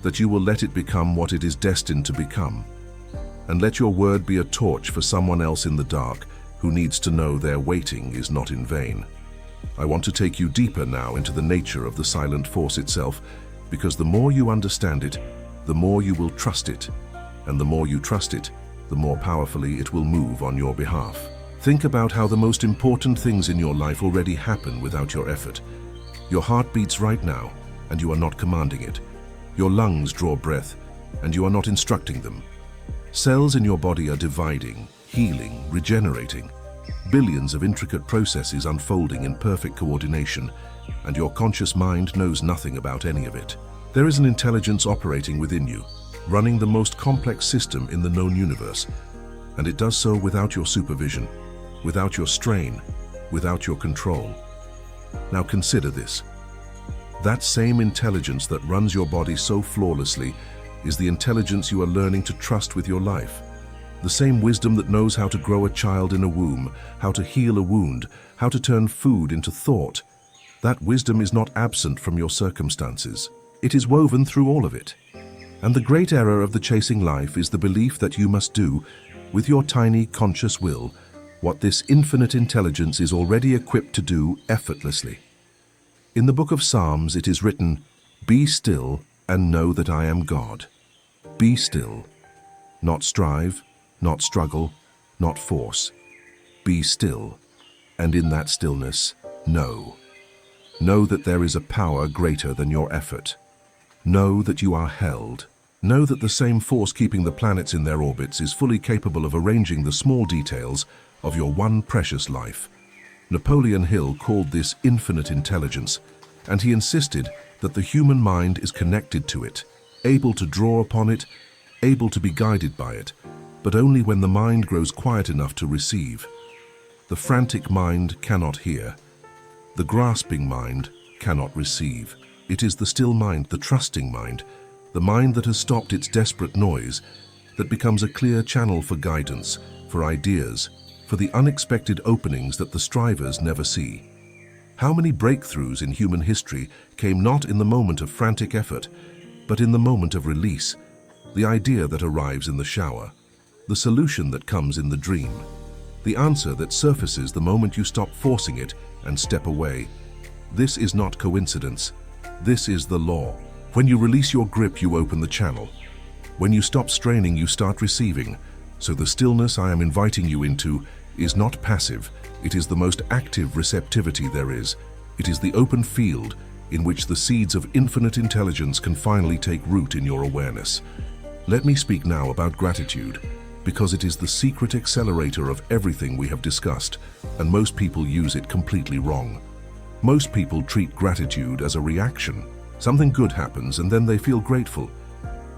that you will let it become what it is destined to become. And let your word be a torch for someone else in the dark who needs to know their waiting is not in vain. I want to take you deeper now into the nature of the silent force itself, because the more you understand it, the more you will trust it, and the more you trust it, the more powerfully it will move on your behalf. Think about how the most important things in your life already happen without your effort. Your heart beats right now, and you are not commanding it. Your lungs draw breath, and you are not instructing them. Cells in your body are dividing, healing, regenerating. Billions of intricate processes unfolding in perfect coordination, and your conscious mind knows nothing about any of it. There is an intelligence operating within you, running the most complex system in the known universe, and it does so without your supervision, without your strain, without your control. Now consider this. That same intelligence that runs your body so flawlessly is the intelligence you are learning to trust with your life. The same wisdom that knows how to grow a child in a womb, how to heal a wound, how to turn food into thought. That wisdom is not absent from your circumstances. It is woven through all of it. And the great error of the chasing life is the belief that you must do, with your tiny conscious will, what this infinite intelligence is already equipped to do effortlessly. In the book of Psalms it is written, "Be still and know that I am God." Be still. Not strive, not struggle, not force. Be still, and in that stillness, know. Know that there is a power greater than your effort. Know that you are held. Know that the same force keeping the planets in their orbits is fully capable of arranging the small details of your one precious life. Napoleon Hill called this infinite intelligence, and he insisted that the human mind is connected to it, able to draw upon it, able to be guided by it, but only when the mind grows quiet enough to receive. The frantic mind cannot hear. The grasping mind cannot receive. It is the still mind, the trusting mind, the mind that has stopped its desperate noise, that becomes a clear channel for guidance, for ideas, for the unexpected openings that the strivers never see. How many breakthroughs in human history came not in the moment of frantic effort, but in the moment of release, the idea that arrives in the shower, the solution that comes in the dream, the answer that surfaces the moment you stop forcing it and step away. This is not coincidence. This is the law. When you release your grip, you open the channel. When you stop straining, you start receiving. So the stillness I am inviting you into is not passive. It is the most active receptivity there is. It is the open field in which the seeds of infinite intelligence can finally take root in your awareness. Let me speak now about gratitude, because it is the secret accelerator of everything we have discussed, and most people use it completely wrong. Most people treat gratitude as a reaction. Something good happens and then they feel grateful.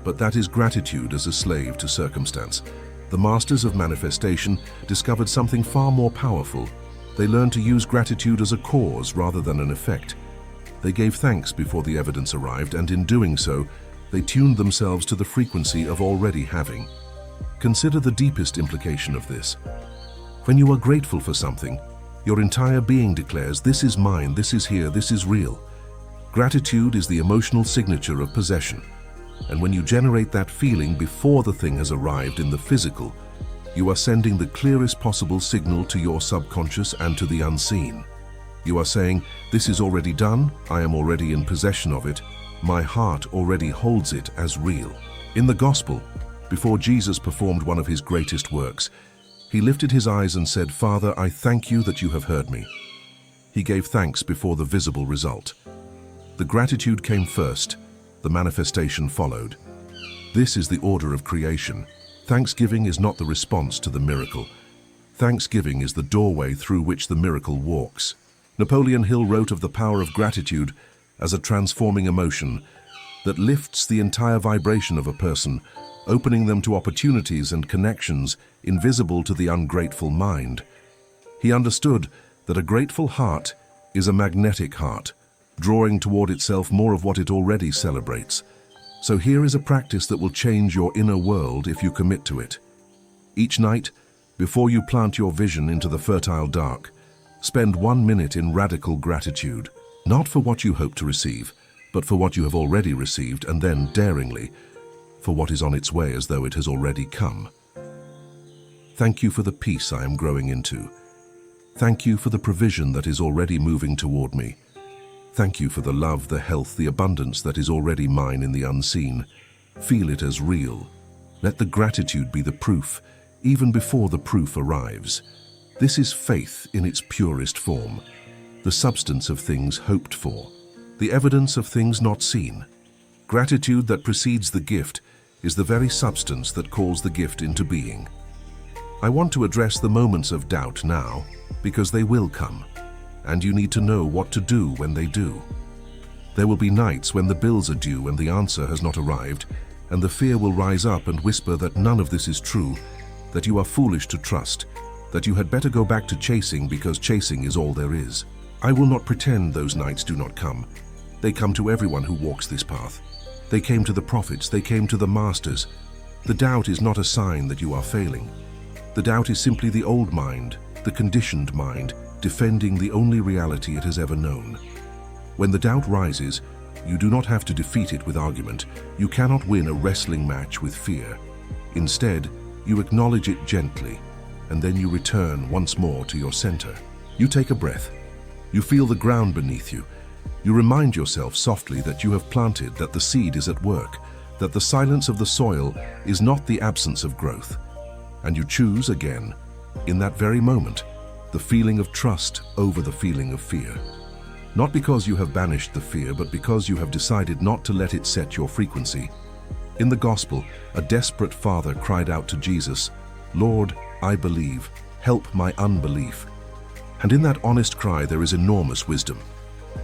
But that is gratitude as a slave to circumstance. The masters of manifestation discovered something far more powerful. They learned to use gratitude as a cause rather than an effect. They gave thanks before the evidence arrived, and in doing so, they tuned themselves to the frequency of already having. Consider the deepest implication of this. When you are grateful for something, your entire being declares, "This is mine, this is here, this is real." Gratitude is the emotional signature of possession. And when you generate that feeling before the thing has arrived in the physical, you are sending the clearest possible signal to your subconscious and to the unseen. You are saying, "This is already done, I am already in possession of it, my heart already holds it as real." In the Gospel, before Jesus performed one of his greatest works, he lifted his eyes and said, "Father, I thank you that you have heard me." He gave thanks before the visible result. The gratitude came first, the manifestation followed. This is the order of creation. Thanksgiving is not the response to the miracle. Thanksgiving is the doorway through which the miracle walks. Napoleon Hill wrote of the power of gratitude as a transforming emotion that lifts the entire vibration of a person, opening them to opportunities and connections invisible to the ungrateful mind. He understood that a grateful heart is a magnetic heart, drawing toward itself more of what it already celebrates. So here is a practice that will change your inner world if you commit to it. Each night, before you plant your vision into the fertile dark, spend 1 minute in radical gratitude, not for what you hope to receive, but for what you have already received, and then, daringly, for what is on its way as though it has already come. Thank you for the peace I am growing into. Thank you for the provision that is already moving toward me. Thank you for the love, the health, the abundance that is already mine in the unseen. Feel it as real. Let the gratitude be the proof, even before the proof arrives. This is faith in its purest form, the substance of things hoped for, the evidence of things not seen. Gratitude that precedes the gift is the very substance that calls the gift into being. I want to address the moments of doubt now, because they will come. And you need to know what to do when they do. There will be nights when the bills are due and the answer has not arrived, and the fear will rise up and whisper that none of this is true, that you are foolish to trust, that you had better go back to chasing because chasing is all there is. I will not pretend those nights do not come. They come to everyone who walks this path. They came to the prophets, they came to the masters. The doubt is not a sign that you are failing. The doubt is simply the old mind, the conditioned mind, defending the only reality it has ever known. When the doubt rises, you do not have to defeat it with argument. You cannot win a wrestling match with fear. Instead, you acknowledge it gently, and then you return once more to your center. You take a breath. You feel the ground beneath you. You remind yourself softly that you have planted, that the seed is at work, that the silence of the soil is not the absence of growth. And you choose again, in that very moment, the feeling of trust over the feeling of fear. Not because you have banished the fear, but because you have decided not to let it set your frequency. In the Gospel, a desperate father cried out to Jesus, "Lord, I believe, help my unbelief." And in that honest cry there is enormous wisdom.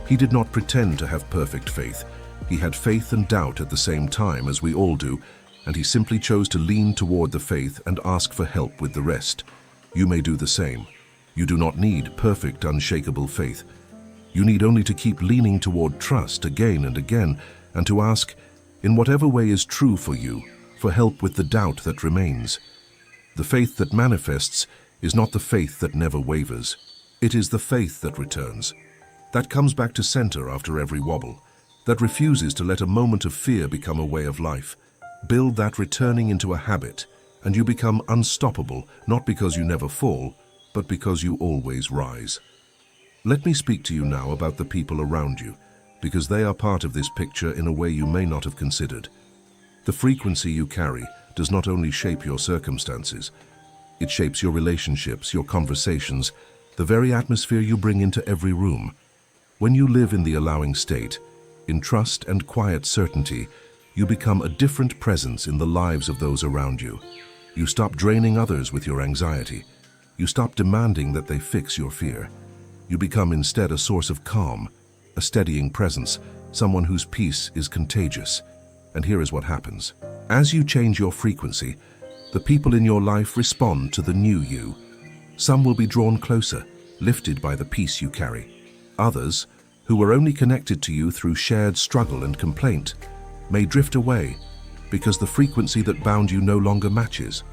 He did not pretend to have perfect faith. He had faith and doubt at the same time, as we all do, and he simply chose to lean toward the faith and ask for help with the rest. You may do the same. You do not need perfect, unshakable faith. You need only to keep leaning toward trust again and again, and to ask, in whatever way is true for you, for help with the doubt that remains. The faith that manifests is not the faith that never wavers. It is the faith that returns, that comes back to center after every wobble, that refuses to let a moment of fear become a way of life. Build that returning into a habit, and you become unstoppable, not because you never fall, but because you always rise. Let me speak to you now about the people around you, because they are part of this picture in a way you may not have considered. The frequency you carry does not only shape your circumstances, it shapes your relationships, your conversations, the very atmosphere you bring into every room. When you live in the allowing state, in trust and quiet certainty, you become a different presence in the lives of those around you. You stop draining others with your anxiety. You stop demanding that they fix your fear. You become instead a source of calm, a steadying presence, someone whose peace is contagious. And here is what happens. As you change your frequency, the people in your life respond to the new you. Some will be drawn closer, lifted by the peace you carry. Others, who were only connected to you through shared struggle and complaint, may drift away because the frequency that bound you no longer matches.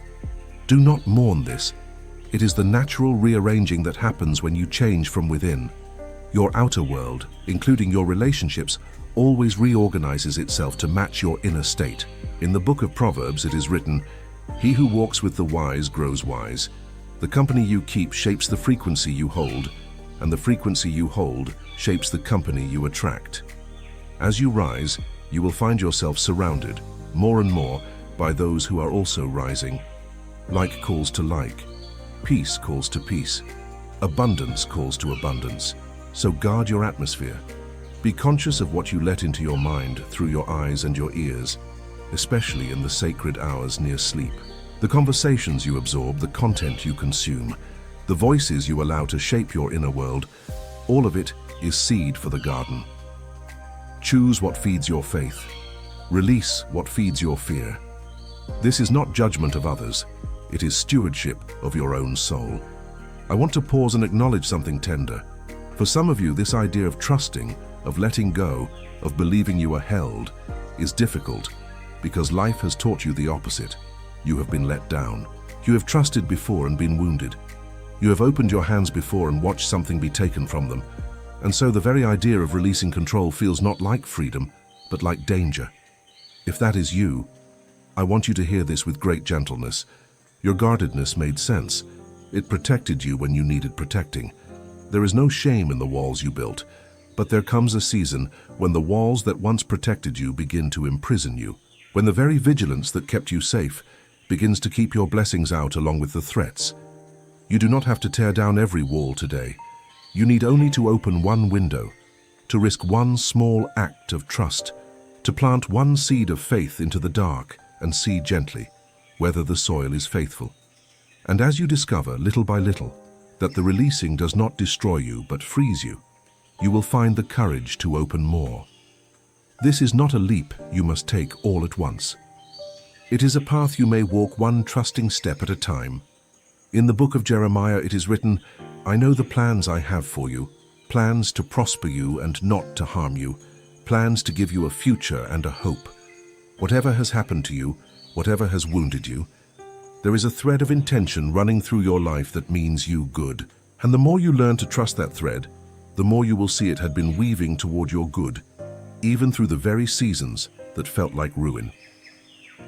Do not mourn this. It is the natural rearranging that happens when you change from within. Your outer world, including your relationships, always reorganizes itself to match your inner state. In the book of Proverbs, it is written, "He who walks with the wise grows wise." The company you keep shapes the frequency you hold, and the frequency you hold shapes the company you attract. As you rise, you will find yourself surrounded, more and more, by those who are also rising. Like calls to like. Peace calls to peace. Abundance calls to abundance. So guard your atmosphere. Be conscious of what you let into your mind through your eyes and your ears, especially in the sacred hours near sleep. The conversations you absorb, the content you consume, the voices you allow to shape your inner world, all of it is seed for the garden. Choose what feeds your faith. Release what feeds your fear. This is not judgment of others. It is stewardship of your own soul. I want to pause and acknowledge something tender. For some of you, this idea of trusting, of letting go, of believing you are held, is difficult because life has taught you the opposite. You have been let down. You have trusted before and been wounded. You have opened your hands before and watched something be taken from them. And so the very idea of releasing control feels not like freedom, but like danger. If that is you, I want you to hear this with great gentleness. Your guardedness made sense. It protected you when you needed protecting. There is no shame in the walls you built, but there comes a season when the walls that once protected you begin to imprison you, when the very vigilance that kept you safe begins to keep your blessings out along with the threats. You do not have to tear down every wall today. You need only to open one window, to risk one small act of trust, to plant one seed of faith into the dark and see gently whether the soil is faithful. And as you discover, little by little, that the releasing does not destroy you but frees you, you will find the courage to open more. This is not a leap you must take all at once. It is a path you may walk one trusting step at a time. In the book of Jeremiah it is written, "I know the plans I have for you, plans to prosper you and not to harm you, plans to give you a future and a hope." Whatever has happened to you, whatever has wounded you, there is a thread of intention running through your life that means you good. And the more you learn to trust that thread, the more you will see it had been weaving toward your good, even through the very seasons that felt like ruin.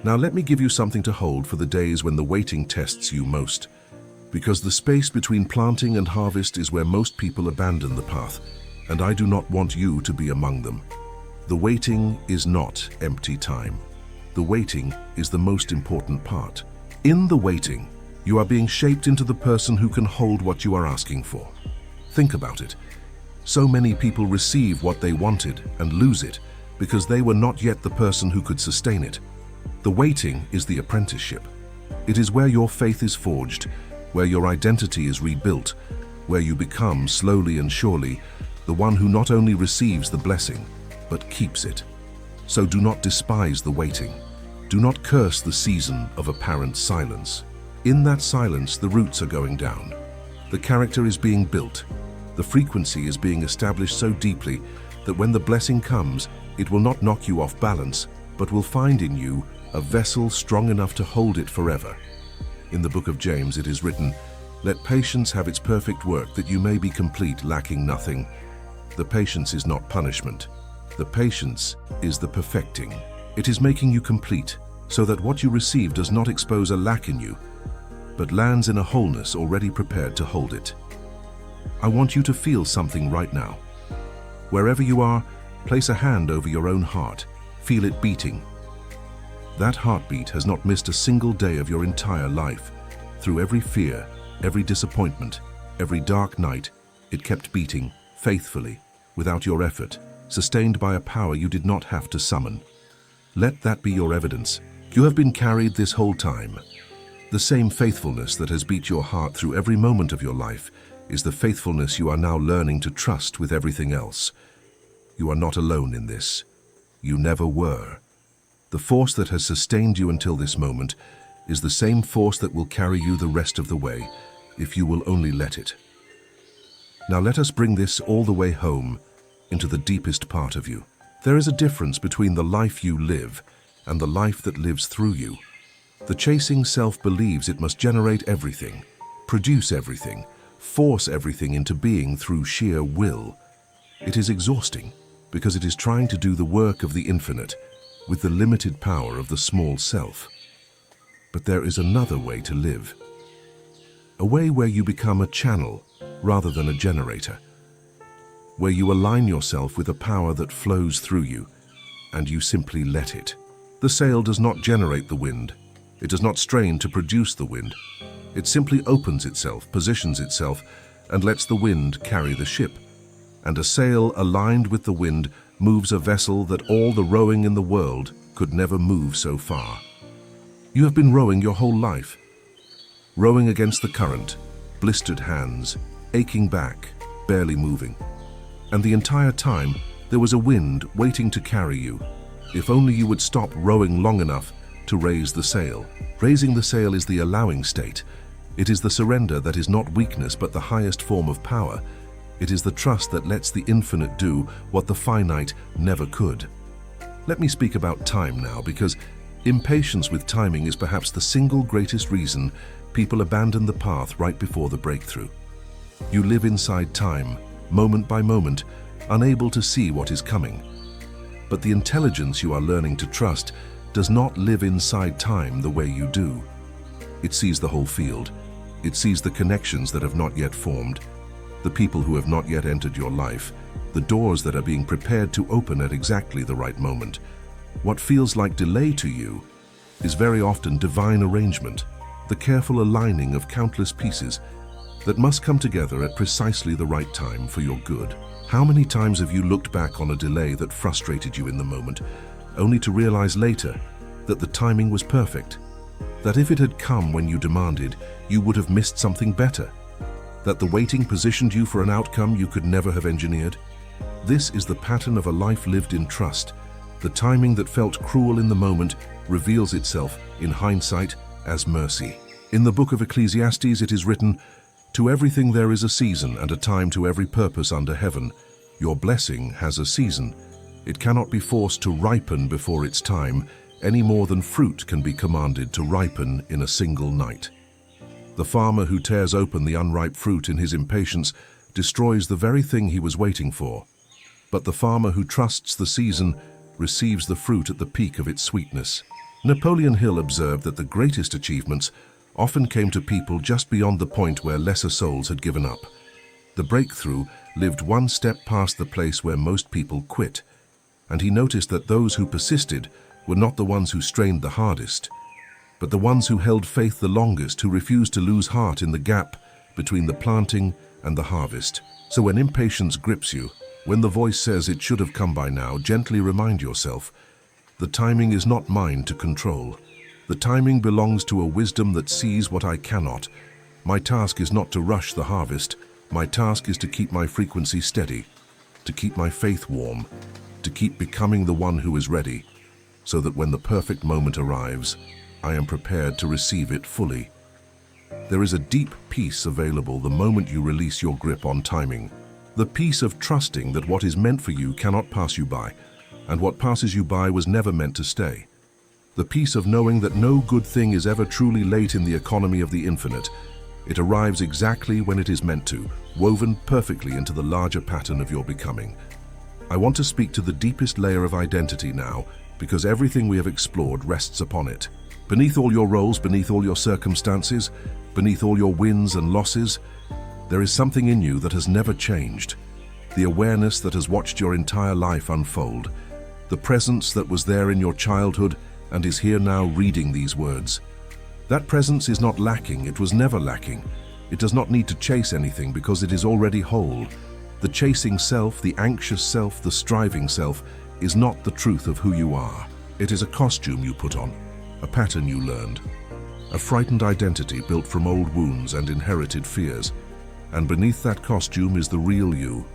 Now let me give you something to hold for the days when the waiting tests you most, because the space between planting and harvest is where most people abandon the path, and I do not want you to be among them. The waiting is not empty time. The waiting is the most important part. In the waiting, you are being shaped into the person who can hold what you are asking for. Think about it. So many people receive what they wanted and lose it because they were not yet the person who could sustain it. The waiting is the apprenticeship. It is where your faith is forged, where your identity is rebuilt, where you become, slowly and surely, the one who not only receives the blessing, but keeps it. So do not despise the waiting. Do not curse the season of apparent silence. In that silence, the roots are going down. The character is being built. The frequency is being established so deeply that when the blessing comes, it will not knock you off balance, but will find in you a vessel strong enough to hold it forever. In the book of James it is written, "Let patience have its perfect work, that you may be complete, lacking nothing." The patience is not punishment. The patience is the perfecting. It is making you complete, so that what you receive does not expose a lack in you, but lands in a wholeness already prepared to hold it. I want you to feel something right now. Wherever you are, place a hand over your own heart. Feel it beating. That heartbeat has not missed a single day of your entire life. Through every fear, every disappointment, every dark night, it kept beating, faithfully, without your effort, sustained by a power you did not have to summon. Let that be your evidence. You have been carried this whole time. The same faithfulness that has beat your heart through every moment of your life is the faithfulness you are now learning to trust with everything else. You are not alone in this. You never were. The force that has sustained you until this moment is the same force that will carry you the rest of the way, if you will only let it. Now let us bring this all the way home, into the deepest part of you. There is a difference between the life you live and the life that lives through you. The chasing self believes it must generate everything, produce everything, force everything into being through sheer will. It is exhausting because it is trying to do the work of the infinite with the limited power of the small self. But there is another way to live. A way where you become a channel rather than a generator. Where you align yourself with a power that flows through you, and you simply let it. The sail does not generate the wind. It does not strain to produce the wind. It simply opens itself, positions itself, and lets the wind carry the ship. And a sail aligned with the wind moves a vessel that all the rowing in the world could never move so far. You have been rowing your whole life. Rowing against the current, blistered hands, aching back, barely moving. And the entire time, there was a wind waiting to carry you, if only you would stop rowing long enough to raise the sail. Raising the sail is the allowing state. It is the surrender that is not weakness but the highest form of power. It is the trust that lets the infinite do what the finite never could. Let me speak about time now, because impatience with timing is perhaps the single greatest reason people abandon the path right before the breakthrough. You live inside time, moment by moment, unable to see what is coming. But the intelligence you are learning to trust does not live inside time the way you do. It sees the whole field. It sees the connections that have not yet formed, the people who have not yet entered your life, the doors that are being prepared to open at exactly the right moment. What feels like delay to you is very often divine arrangement, the careful aligning of countless pieces that must come together at precisely the right time for your good. How many times have you looked back on a delay that frustrated you in the moment, only to realize later that the timing was perfect, that if it had come when you demanded, you would have missed something better, that the waiting positioned you for an outcome you could never have engineered? This is the pattern of a life lived in trust. The timing that felt cruel in the moment reveals itself, in hindsight, as mercy. In the book of Ecclesiastes it is written, "To everything there is a season and a time to every purpose under heaven. Your blessing has a season. It cannot be forced to ripen before its time, any more than fruit can be commanded to ripen in a single night." The farmer who tears open the unripe fruit in his impatience destroys the very thing he was waiting for. But the farmer who trusts the season receives the fruit at the peak of its sweetness. Napoleon Hill observed that the greatest achievements often came to people just beyond the point where lesser souls had given up. The breakthrough lived one step past the place where most people quit, and he noticed that those who persisted were not the ones who strained the hardest, but the ones who held faith the longest, who refused to lose heart in the gap between the planting and the harvest. So when impatience grips you, when the voice says it should have come by now, gently remind yourself, the timing is not mine to control. The timing belongs to a wisdom that sees what I cannot. My task is not to rush the harvest. My task is to keep my frequency steady, to keep my faith warm, to keep becoming the one who is ready, so that when the perfect moment arrives, I am prepared to receive it fully. There is a deep peace available the moment you release your grip on timing. The peace of trusting that what is meant for you cannot pass you by, and what passes you by was never meant to stay. the peace of knowing that no good thing is ever truly late in the economy of the infinite. It arrives exactly when it is meant to, woven perfectly into the larger pattern of your becoming. I want to speak to the deepest layer of identity now, because everything we have explored rests upon it. Beneath all your roles, beneath all your circumstances, beneath all your wins and losses, there is something in you that has never changed. The awareness that has watched your entire life unfold. The presence that was there in your childhood and is here now reading these words. That presence is not lacking, it was never lacking. It does not need to chase anything because it is already whole. The chasing self, the anxious self, the striving self is not the truth of who you are. It is a costume you put on, a pattern you learned, a frightened identity built from old wounds and inherited fears. And beneath that costume is the real you,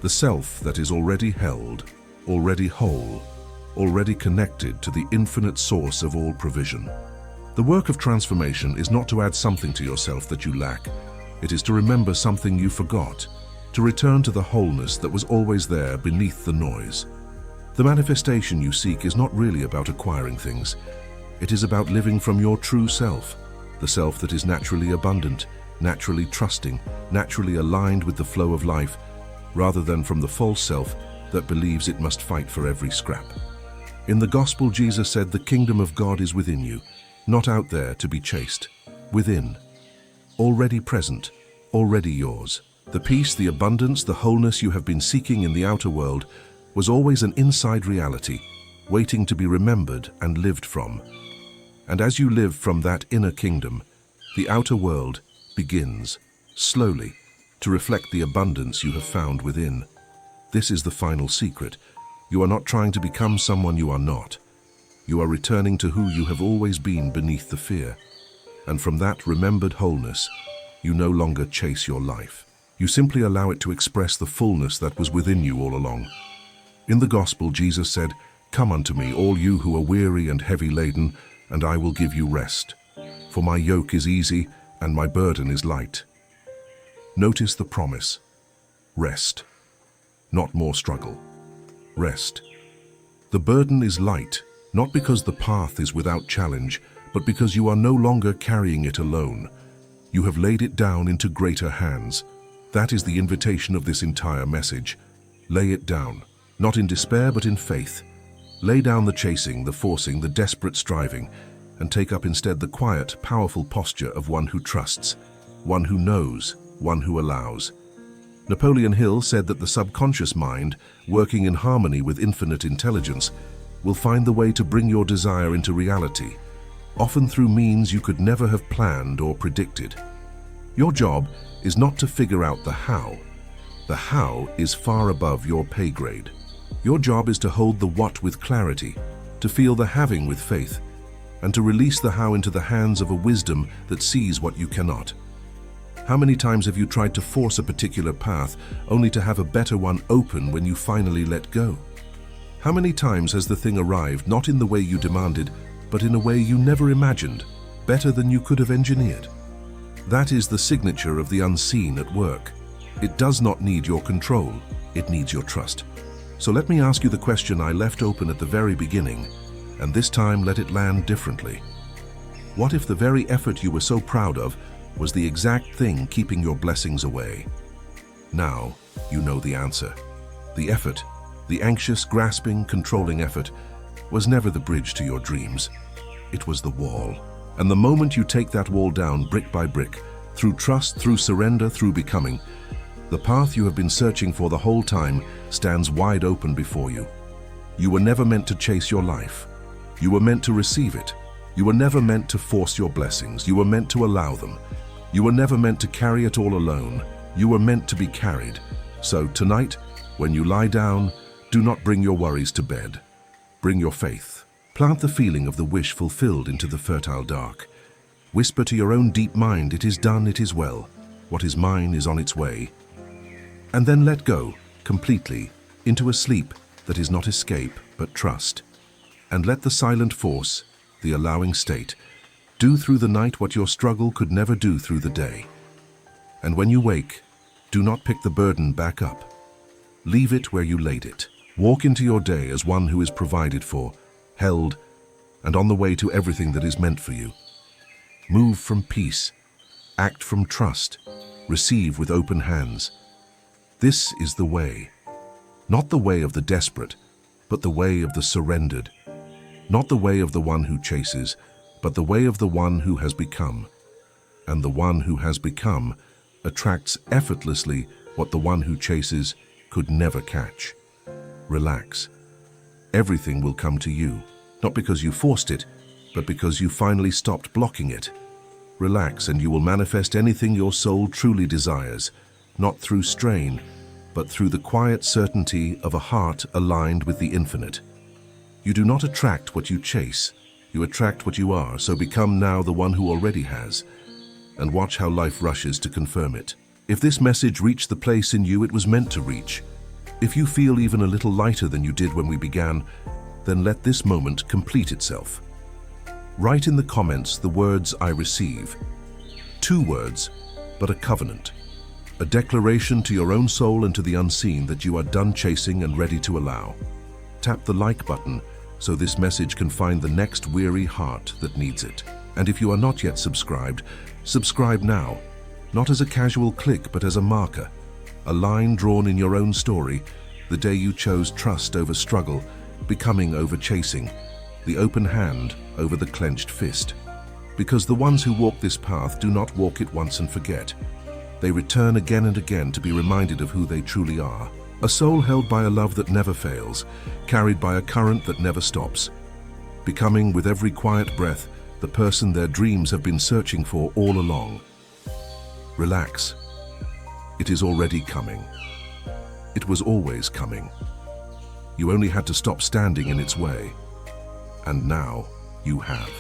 the self that is already held, already whole, already connected to the infinite source of all provision. The work of transformation is not to add something to yourself that you lack. It is to remember something you forgot, to return to the wholeness that was always there beneath the noise. The manifestation you seek is not really about acquiring things. It is about living from your true self, the self that is naturally abundant, naturally trusting, naturally aligned with the flow of life, rather than from the false self that believes it must fight for every scrap. In the gospel, Jesus said, "The kingdom of God is within you, not out there to be chased, within, already present, already yours." The peace, the abundance, the wholeness you have been seeking in the outer world was always an inside reality, waiting to be remembered and lived from. And as you live from that inner kingdom, the outer world begins, slowly, to reflect the abundance you have found within. This is the final secret. You are not trying to become someone you are not. You are returning to who you have always been beneath the fear. And from that remembered wholeness, you no longer chase your life. You simply allow it to express the fullness that was within you all along. In the gospel, Jesus said, "Come unto me, all you who are weary and heavy laden, and I will give you rest. For my yoke is easy and my burden is light." Notice the promise. Rest. Not more struggle. Rest. The burden is light, not because the path is without challenge, but because you are no longer carrying it alone. You have laid it down into greater hands. That is the invitation of this entire message. Lay it down, not in despair but in faith. Lay down the chasing, the forcing, the desperate striving, and take up instead the quiet, powerful posture of one who trusts, one who knows, one who allows. Napoleon Hill said that the subconscious mind, working in harmony with infinite intelligence, will find the way to bring your desire into reality, often through means you could never have planned or predicted. Your job is not to figure out the how. The how is far above your pay grade. Your job is to hold the what with clarity, to feel the having with faith, and to release the how into the hands of a wisdom that sees what you cannot. How many times have you tried to force a particular path only to have a better one open when you finally let go? How many times has the thing arrived not in the way you demanded, but in a way you never imagined, better than you could have engineered? That is the signature of the unseen at work. It does not need your control, it needs your trust. So let me ask you the question I left open at the very beginning, and this time let it land differently. What if the very effort you were so proud of was the exact thing keeping your blessings away? Now you know the answer. The effort, the anxious, grasping, controlling effort, was never the bridge to your dreams. It was the wall. And the moment you take that wall down brick by brick, through trust, through surrender, through becoming, the path you have been searching for the whole time stands wide open before you. You were never meant to chase your life. You were meant to receive it. You were never meant to force your blessings. You were meant to allow them. You were never meant to carry it all alone. You were meant to be carried. So tonight, when you lie down, do not bring your worries to bed. Bring your faith. Plant the feeling of the wish fulfilled into the fertile dark. Whisper to your own deep mind, "It is done, it is well. What is mine is on its way." And then let go, completely, into a sleep that is not escape, but trust. And let the silent force, the allowing state, do through the night what your struggle could never do through the day. And when you wake, do not pick the burden back up. Leave it where you laid it. Walk into your day as one who is provided for, held, and on the way to everything that is meant for you. Move from peace, act from trust, receive with open hands. This is the way. Not the way of the desperate, but the way of the surrendered. Not the way of the one who chases, but the way of the one who has become. And the one who has become attracts effortlessly what the one who chases could never catch. Relax. Everything will come to you, not because you forced it, but because you finally stopped blocking it. Relax and you will manifest anything your soul truly desires, not through strain, but through the quiet certainty of a heart aligned with the infinite. You do not attract what you chase, you attract what you are, so become now the one who already has, and watch how life rushes to confirm it. If this message reached the place in you it was meant to reach, if you feel even a little lighter than you did when we began, then let this moment complete itself. Write in the comments the words "I receive." 2 words, but a covenant. A declaration to your own soul and to the unseen that you are done chasing and ready to allow. Tap the like button so this message can find the next weary heart that needs it. And if you are not yet subscribed, subscribe now, not as a casual click but as a marker, a line drawn in your own story, the day you chose trust over struggle, becoming over chasing, the open hand over the clenched fist. Because the ones who walk this path do not walk it once and forget. They return again and again to be reminded of who they truly are. A soul held by a love that never fails, carried by a current that never stops. Becoming, with every quiet breath, the person their dreams have been searching for all along. Relax. It is already coming. It was always coming. You only had to stop standing in its way. And now you have.